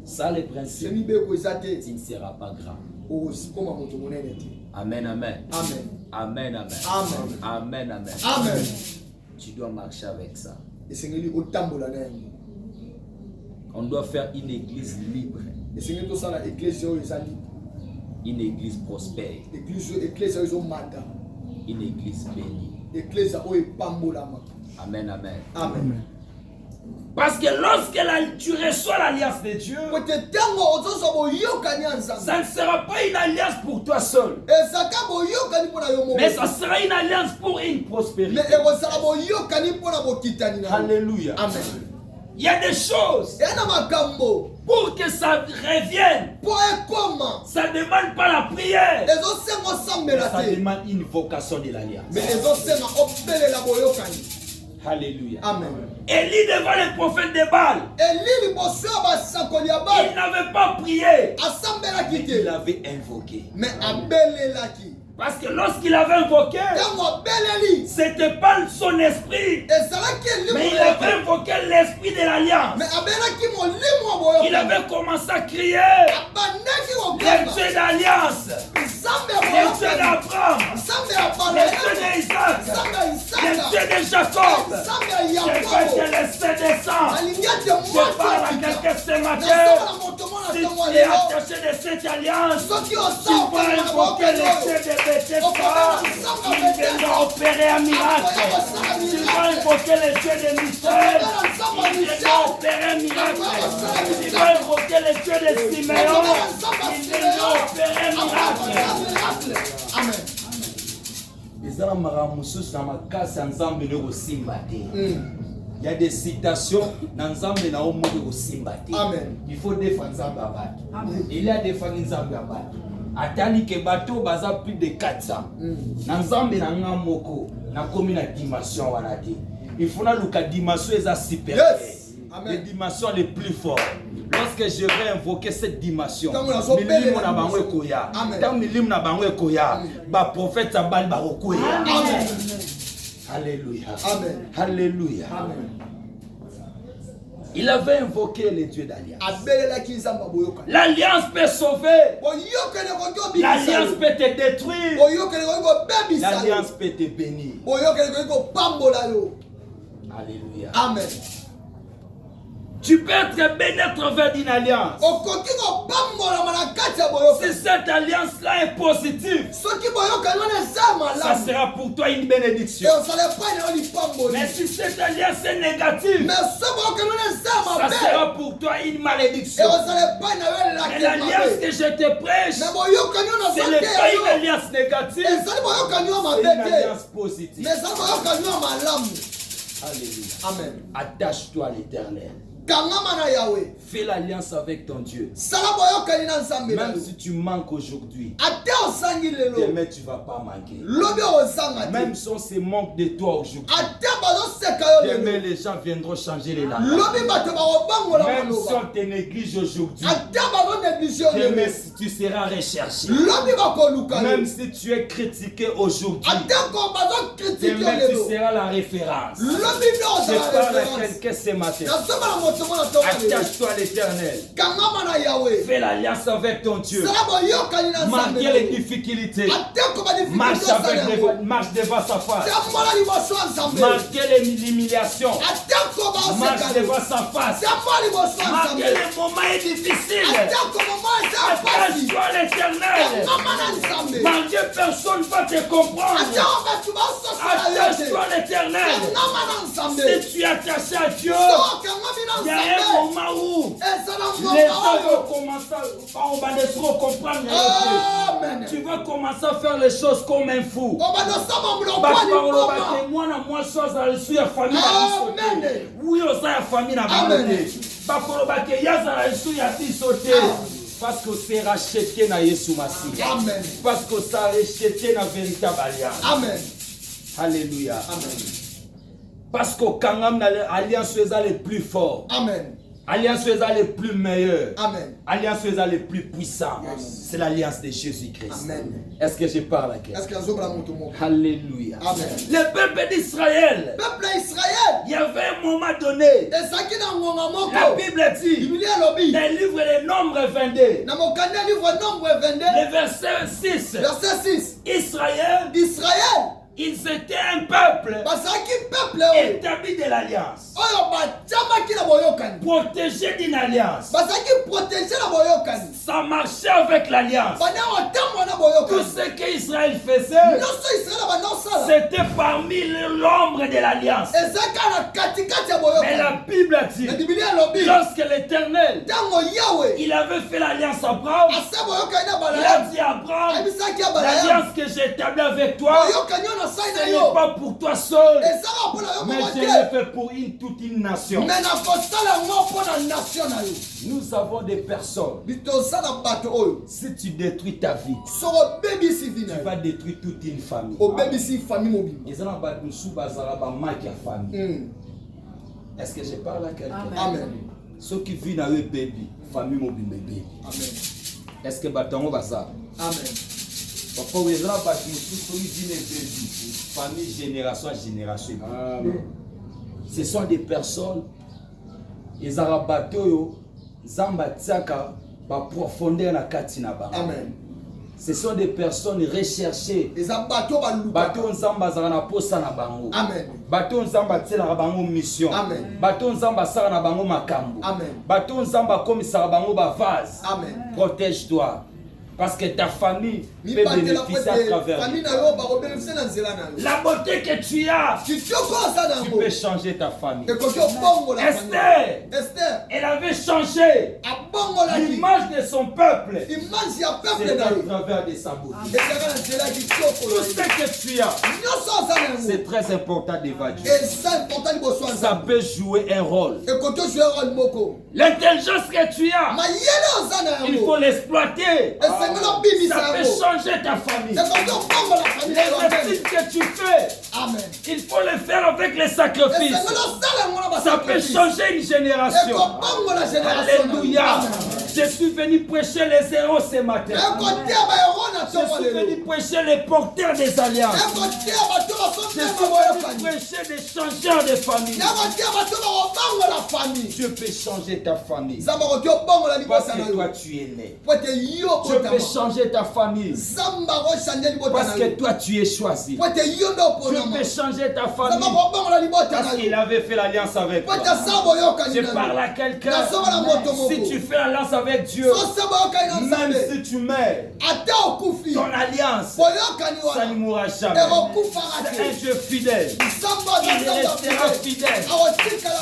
Ça, les principes, tu ne seras pas grand. Amen, amen. Amen. Amen, amen. Amen. Amen, amen. Amen. Tu dois marcher avec ça. On doit faire une église libre. Une église prospère. Une église bénie. Amen, amen. Amen. Parce que lorsque tu reçois l'alliance de Dieu, ça ne sera pas une alliance pour toi seul, mais ça sera une alliance pour une prospérité. Alléluia. Amen. Il y a des choses pour que ça revienne. Ça ne demande pas la prière, ça demande une vocation de l'alliance. Alléluia. Amen. Élie devant les prophètes de Baal, il n'avait pas prié, il avait invoqué. Parce que lorsqu'il avait invoqué, c'était pas son esprit, mais il avait invoqué l'esprit de l'alliance. Il avait commencé à crier, le Dieu d'alliance, le Dieu d'Abraham, le Dieu d'Isaac, le Dieu de Jacob. Je veux que le Saint descende. Je parle à quelqu'un ce matin. Si tu es attaché de cette alliance, tu vas invoquer le Dieu de Bethesda. Il viendra opérer un miracle. Tu vas invoquer le Dieu de Michel. Il viendra opérer un miracle. Tu vas invoquer le Dieu de Siméon. Il viendra opérer un miracle. Amen. Il y a des citations dans Nzambe na omo simbati. Amen. Il faut défendre Nzambe abatu. Il y a défendre Nzambe abatu. Atali ke bato baza plus de 400. Na Nzambe na ngamoko na komi na dimension wana te. Il faut na luka dimension eza supérieure. Les dimensions les plus fortes. Lorsque je vais invoquer cette dimension, milim na bango ekoya. Tant milim na bango ekoya, ba prophète abali ba okoya. Amen. Alléluia. Amen. Alléluia. Amen. Il avait invoqué les dieux d'alliance. L'alliance peut sauver. L'alliance peut te détruire. L'alliance peut te bénir. Alléluia. Amen. Tu peux être béni à travers une alliance. Si cette alliance-là est positive, ça sera pour toi une bénédiction. Mais si cette alliance est négative, ça sera pour toi une malédiction. Et l'alliance que je te prêche, ce n'est pas une alliance négative, c'est une alliance positive. Alléluia. Amen. Attache-toi à l'Éternel. Fais l'alliance avec ton Dieu. Même si tu manques aujourd'hui, demain tu ne vas pas manquer. Même si on se manque de toi aujourd'hui, demain les gens viendront changer les langues. Même si on te néglige aujourd'hui, demain tu seras recherché. Même si tu es critiqué aujourd'hui, demain tu seras la référence. Je parle à quelqu'un ce matin. Attache-toi à l'Éternel. Fais l'alliance avec ton Dieu. Malgré les difficultés, marche devant sa face. Malgré l'humiliation, marche devant sa face. Malgré les moments difficiles, attache-toi à l'Éternel. Malgré personne ne va te comprendre, attache-toi à l'Éternel. Si tu es attaché à Dieu, il y a un moment où les gens vont commencer à comprendre. Tu vas commencer à faire les choses comme un fou. Parce que c'est racheté dans Jésus Massie. Parce que ça racheté dans véritable alliance. Amen. Alléluia. Amen. Parce que quand l'alliance est les plus forts. Amen. Alliance est les plus meilleures. Amen. Alliance est les plus puissantes. C'est l'alliance de Jésus-Christ. Amen. Est-ce que je parle à quelqu'un? Alléluia. Amen. Le peuple d'Israël. Il y avait un moment donné. La Bible dit. Dans le livre des Nombres 22. Le verset 6. Verset 6. Israël Ils étaient un peuple établi de l'alliance, protégé d'une alliance. Ça marchait avec l'alliance. Tout ce qu'Israël faisait, c'était parmi l'ombre de l'alliance. Mais la Bible a dit, lorsque l'Éternel, il avait fait l'alliance à Abraham, il a dit à Abraham, l'alliance que j'ai établie avec toi, ce n'est pas pour toi seul, mais je l'ai fait pour toute une nation. Nous avons des personnes. Si tu détruis ta vie, tu vas détruire toute une famille. Est-ce que je parle à quelqu'un? Amen. Ceux qui vivent dans le bébé, famille mobile bébé. Est-ce que batango va ça? Amen. Papa, vous avez famille génération à génération. Amen. Ce sont des personnes, ils ont bateau, Zambatiaka, ba profondeur na katina ba. Amen. Ce sont des personnes recherchées. Bateau nzamba zana posa na bango. Amen. Bateau nzamba tsela na bango mission. Amen. Bateau nzamba sara na bango makambo. Amen. Bateau nzamba komisa bango ba vase. Amen. Protège-toi. Parce que ta famille peut bénéficier à travers toi. La beauté que tu as, tu peux changer ta famille. Esther, elle avait changé l'image de son peuple. C'est à travers de sa beauté. Tout ce que tu as, c'est très important d'évaluer. Ça peut jouer un rôle. L'intelligence que tu as, il faut l'exploiter. Ça peut changer ta famille. Les études que tu fais, il faut les faire avec les sacrifices. Ça peut changer une génération. Alléluia. Je suis venu prêcher les héros ce matin. Je suis venu prêcher les porteurs des alliances. Je suis venu prêcher des changeurs de famille. Dieu peut changer ta famille. Parce que toi tu es né. Dieu peut changer ta famille. Parce que toi tu es choisi. Dieu peut changer ta famille. Parce qu'il avait fait l'alliance avec toi. Je parle à quelqu'un. Si tu fais l'alliance avec Dieu, même si tu meurs, ton alliance, ça ne mourra jamais. C'est un Dieu fidèle. Il restera fidèle.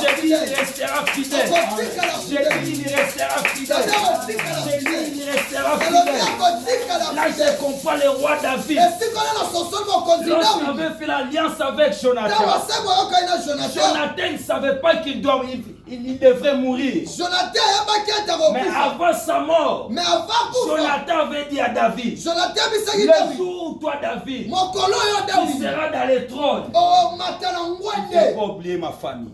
J'ai dit, il restera fidèle. J'ai dit, il restera fidèle. J'ai dit, il restera fidèle. Là, je comprends le roi David. Lorsqu'il avait fait l'alliance avec Jonathan, Jonathan ne savait pas qu'il devrait mourir. Mais avant sa mort, Jonathan avait dit à David, le jour où toi, David, tu seras dans le trône, il ne faut pas oublier ma famille.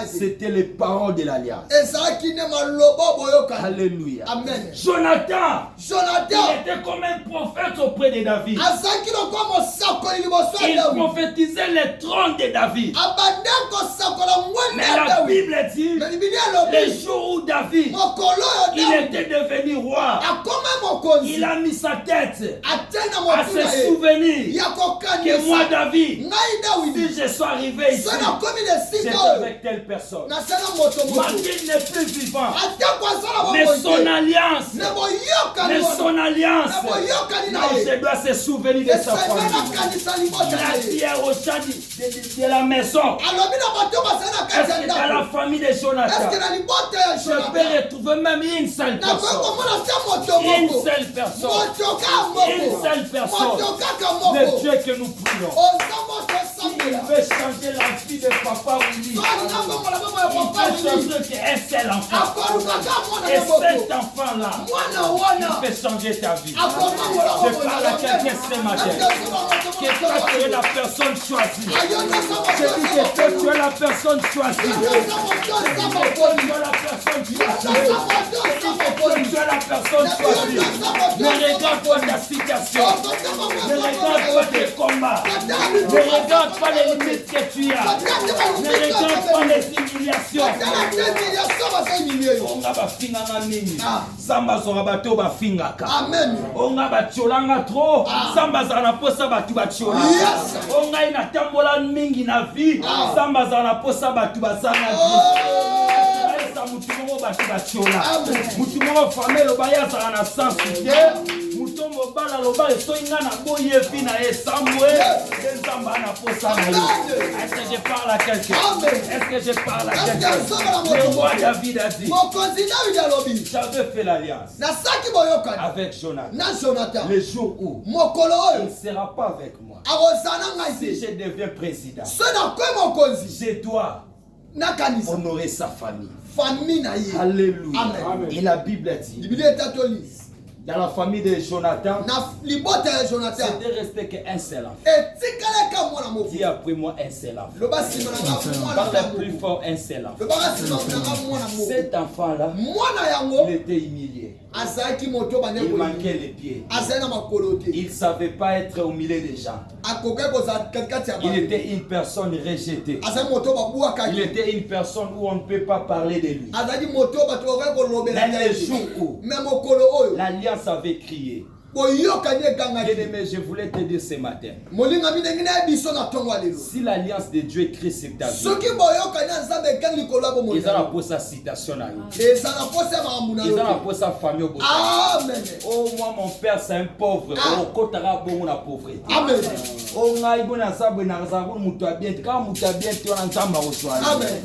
C'était les paroles de l'alliance. Alléluia. Amen. Jonathan, il était comme un prophète auprès de David. Il prophétisait le trône de David. Mais la Bible dit, le jour où David, il était devenu roi, il a mis sa tête à se souvenir que moi, David, si je suis arrivé ici, c'est avec telle personne. Malgré qu'il n'est plus vivant, mais son alliance, non, je dois se souvenir de sa famille. Il a dit au chat de la maison, est-ce que dans la famille de Jonathan, je peux retrouver même une seule personne. Une seule personne. Le Dieu que nous prions. Il veut changer la vie de papa Willy. Il veut changer qu'un seul enfant. Et cet enfant-là, il peut changer ta vie. Je parle à quelqu'un ce matin. Que toi tu es la personne choisie. Je dis que toi tu es la personne choisie. Tu es la personne choisie. Ne regarde pas ta situation. Ne regarde pas tes combats. Ne regarde pas les limites que tu as. Ne regarde pas les humiliations. humiliation. Onga bafinganga mingi. Samba zora bato bafingaka. Amen. Onga batiolanga trop. Samba zara na posa batu batiolanga. Onga ina tambola mingi na vie. Samba zara na posa batu basana vie. Mutu moko batu batiola. Mutu moko famille lobaya zara na sens de. Mutombo bala loba esoinga na boye vi na esamwe. Nzamba na posa na yo. Est-ce que je parle à quelqu'un? Est-ce que je parle à quelqu'un? Le roi David a dit, j'avais fait l'alliance avec Jonathan. Le jour où il ne sera pas avec moi, si je deviens président, je dois honorer sa famille. Alléluia. Amen. Et la Bible dit, dans la famille de Jonathan, c'était resté qu'un seul enfant. Dis après moi un seul enfant. Parle plus fort, un seul enfant. Cet enfant-là, il était humilié. Il manquait les pieds. Il ne savait pas être au milieu des gens. Il était une personne rejetée. Il était une personne où on ne peut pas parler de lui. Mais le jour où l'alliance avait crié, bien-aimé, je voulais te dire ce matin, si l'alliance de Dieu est créée sur ta vie, ils ont pour sa citation, ils ont pour sa famille. Oh, moi, mon père, c'est un pauvre. Oh, kotara bon la pauvreté. Amen. Oh,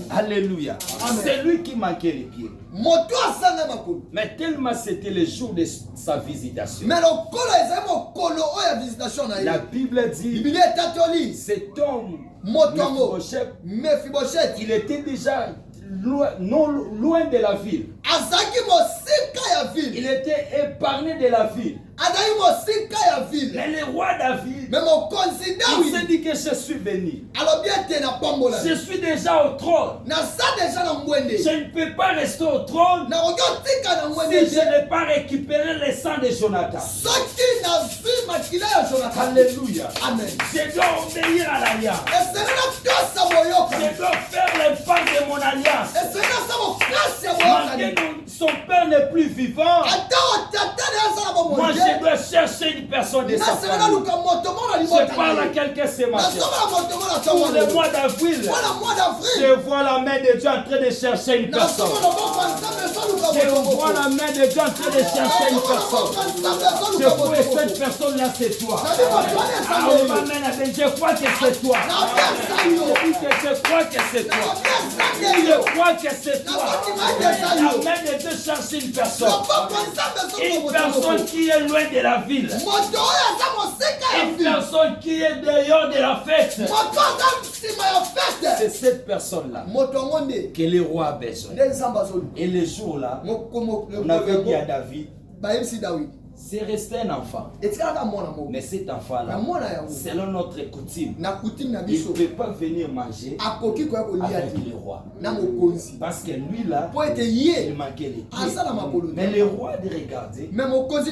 alléluia. C'est lui qui manquait les pieds. Mais tellement c'était le jour de sa visitation. La Bible dit, cet homme, Mephibosheth, il était déjà loin de la ville. Il était épargné de la ville. Mais le roi David, il s'est dit que je suis béni. Je suis déjà au trône. Je ne peux pas rester au trône si je n'ai pas récupéré le sang de Jonathan. Alléluia. Amen. Je dois obéir à l'alliance. Je dois faire les pas de mon alliance. Malgré que son père n'est plus vivant, moi je dois chercher une personne de sa famille. Je parle à quelqu'un ce matin. Pour le mois d'avril, je vois la main de Dieu en train de chercher une personne. Je vois la main de Dieu en train de chercher une personne. Je vois que cette personne-là, c'est toi. Je crois que c'est toi. Je crois que c'est toi. Je crois que c'est toi. La main de Dieu cherche une personne. Une personne qui est loin de la ville. Une personne qui est dehors de la fête. C'est cette personne-là que le roi a besoin. Et le jour-là, on avait dit à David, c'est resté un enfant. Mais cet enfant-là, selon notre coutume, il ne peut pas venir manger avec le roi. Parce que lui là, il manquait les pieds. Mais le roi de regarder, il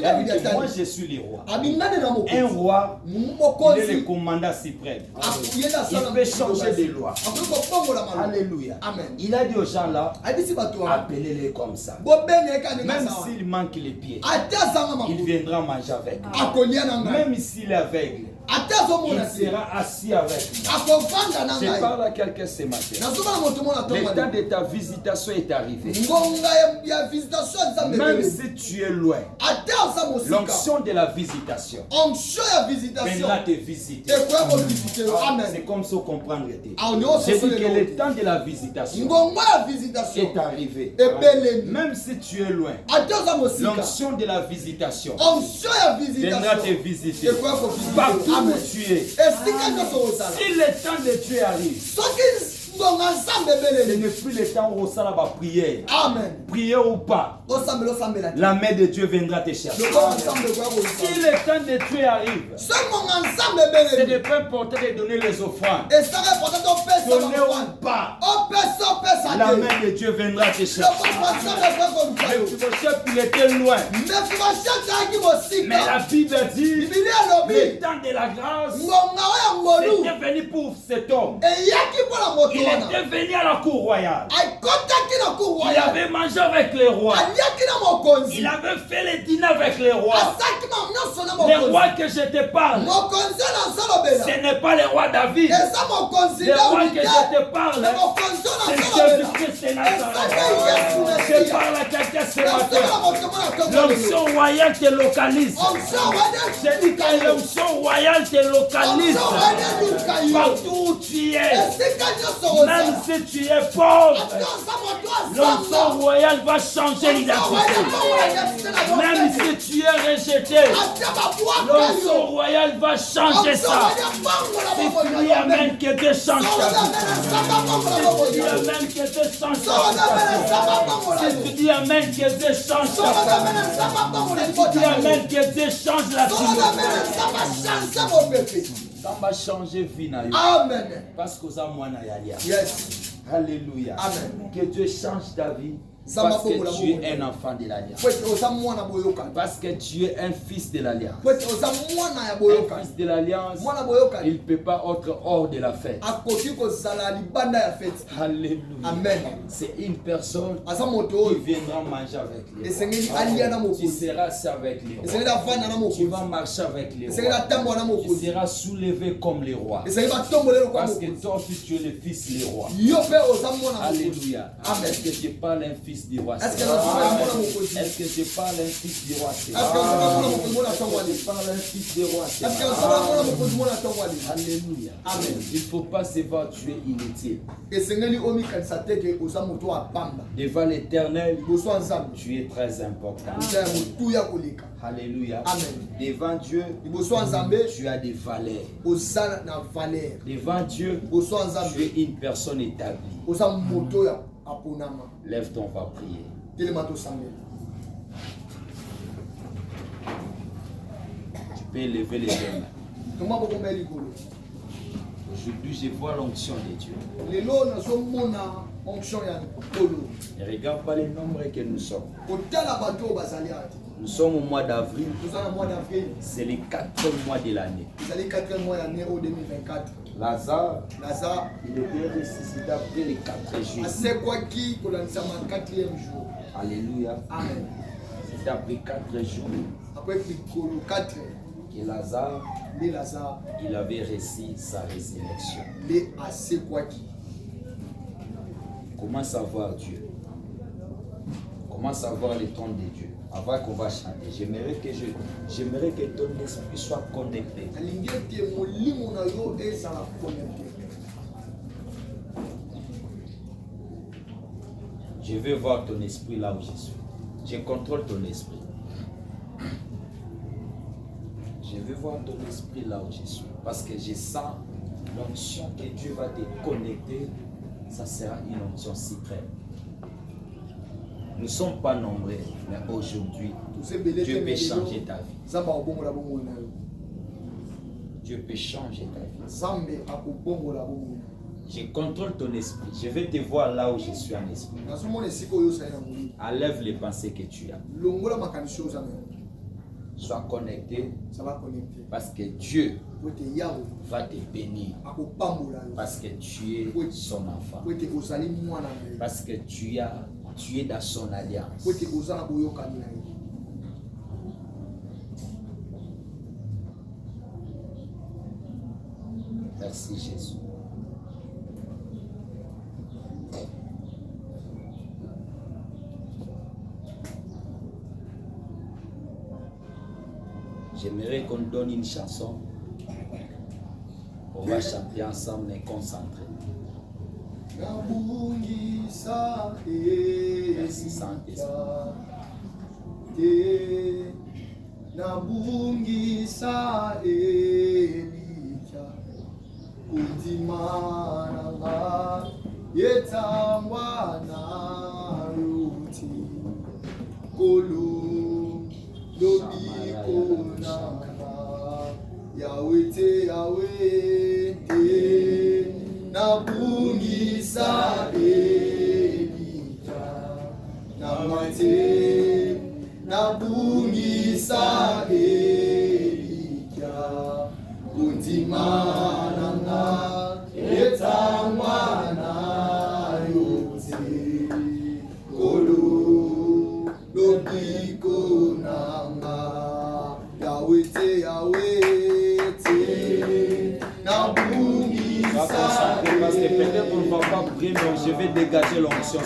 a dit, moi je suis le roi. Un roi, il est le commandant suprême. Il peut changer des lois. Alléluia. Il a dit aux gens là, appelez-les comme ça. Même s'il manque les pieds, il viendra manger avec nous. Même s'il est aveugle, il sera assis avec nous. Je parle à quelqu'un ce matin. Le temps de ta visitation est arrivé. Même si tu es loin, l'onction de la visitation viendra te visiter. C'est comme ça comprendre. J'ai dit que le temps de la visitation est arrivé. Même si tu es loin, l'onction de la visitation viendra te visiter. Partout où tu es. Si le temps de Dieu arrive, ce n'est plus le temps où on s'en va prier. Amen. Prier ou pas, la main de Dieu viendra te chercher. Si le temps de Dieu arrive, ce n'est pas important de donner les offrandes. Donner ou pas, la main de Dieu viendra te chercher. Mephibosheth, il était loin. Mais la Bible dit, le temps de la grâce, c'était venu pour cet homme. Il était venu à la cour royale. Il avait mangé avec les rois. Il avait fait les dîners avec les rois. Les rois que je te parle, ce n'est pas les rois David. Les rois que je te parle, c'est Jésus-Christ de Nazareth. Je parle à quelqu'un ce matin. L'onction royale te localise. Je dis que l'onction royale te localise. Partout où tu es, même si tu es pauvre, l'onction royale va changer l'identité. Même si tu es rejeté, l'onction royale va changer ça. Si tu dis amen, que Dieu change ta vie. Si tu dis amen, que Dieu change ta vie. Si tu dis amen, que Dieu change ta vie. Si tu dis amen, que Dieu change la vie. Ça va changer vie. Amen. Parce que ça moi na yalia. Yes. Alléluia. Amen. Que Dieu change ta vie. Parce que tu es un enfant de l'Alliance. Parce que tu es un fils de l'Alliance. Un fils de l'Alliance, il ne peut pas être hors de la fête. Alléluia. Amen. C'est une personne qui viendra manger avec lui. Tu seras assis avec les rois. Tu vas marcher avec les rois. Tu seras soulevé comme les rois. Parce que toi aussi tu es le fils des rois. Alléluia. Amen. Est-ce que tu parles un fils du roi? Est-ce que je parle un fils du roi? Je parle un fils du roi. Alléluia. Amen. Il ne faut pas se voir tuer inutile. Devant l'Éternel, tu es très important. Alléluia. Amen. Devant Dieu, tu as des valeurs. Devant Dieu, tu es une personne établie. Lève-toi, on va prier. Tu peux lever les mains. Aujourd'hui, je vois l'onction de Dieu. Ne regarde pas les nombres que nous sommes. Nous sommes au mois d'avril. C'est le 4e mois de l'année. Lazare, il était ressuscité après les 4 jours. Alléluia. Amen. C'est après 4 jours que Lazare, il avait reçu sa résurrection. Comment savoir Dieu? Comment savoir le trône de Dieu? Avant qu'on va chanter, j'aimerais que ton esprit soit connecté. Je veux voir ton esprit là où je suis. Je contrôle ton esprit. Je veux voir ton esprit là où je suis. Parce que je sens l'onction que Dieu va te connecter. Ça sera une onction suprême. Nous ne sommes pas nombreux, mais aujourd'hui, Dieu peut changer ta vie. Dieu peut changer ta vie. Je contrôle ton esprit. Je vais te voir là où je suis en esprit. Enlève les pensées que tu as. Sois connecté. Parce que Dieu va te bénir. Parce que tu es son enfant. Parce que tu es dans son alliance. Merci Jésus. J'aimerais qu'on donne une chanson. On va chanter ensemble et concentrer. Merci Saint-Esprit. Nabungisa Elija Kudimaranga Yetangwa na Ruti Kolu Lobiko Nanga Yawete Yawete Nabungisa Elija Namate Nabungisa Elija Kuntimananga Etangwana Parce que peut-être on ne va pas prier, mais je vais dégager l'onction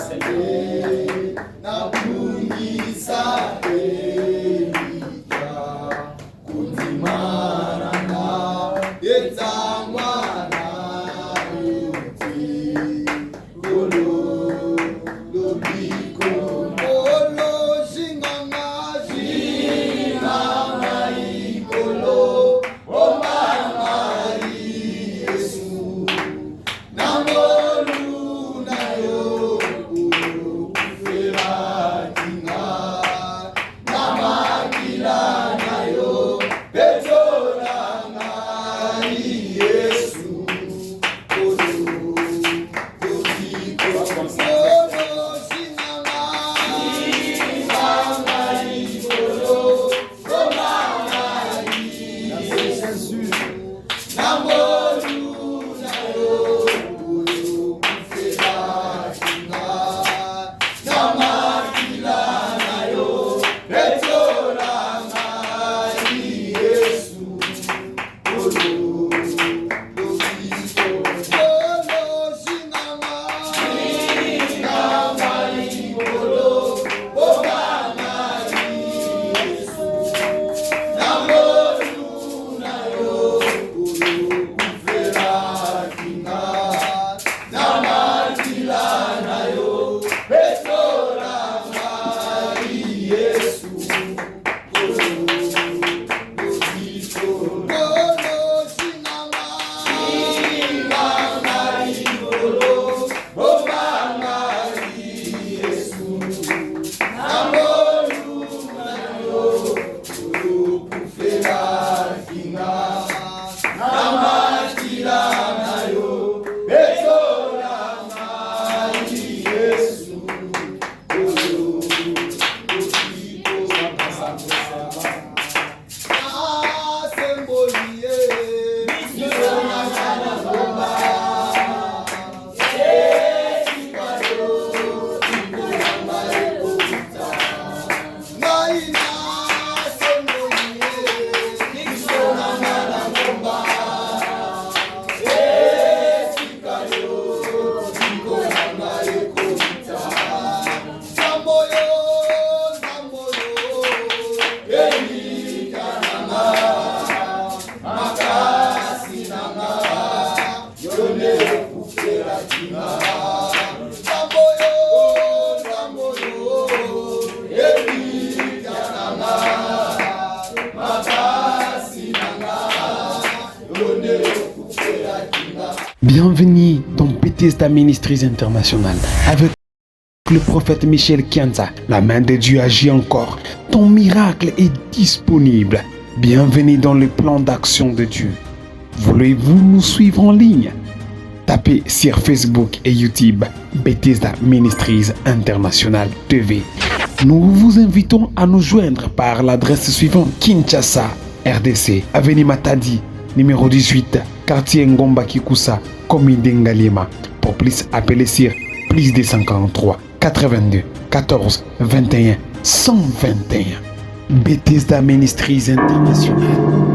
Bienvenue dans Bethesda Ministries International avec le prophète Michel Kianza. La main de Dieu agit encore. Ton miracle est disponible. Bienvenue dans le plan d'action de Dieu. Voulez-vous nous suivre en ligne? Tapez sur Facebook et YouTube Bethesda Ministries International TV. Nous vous invitons à nous joindre par l'adresse suivante: Kinshasa, RDC, Avenue Matadi, numéro 18, quartier Ngomba Kikusa, commune d'Ngalima. Pour plus, appelez sur plus 243 82 14 21 121. Bethesda Ministries International.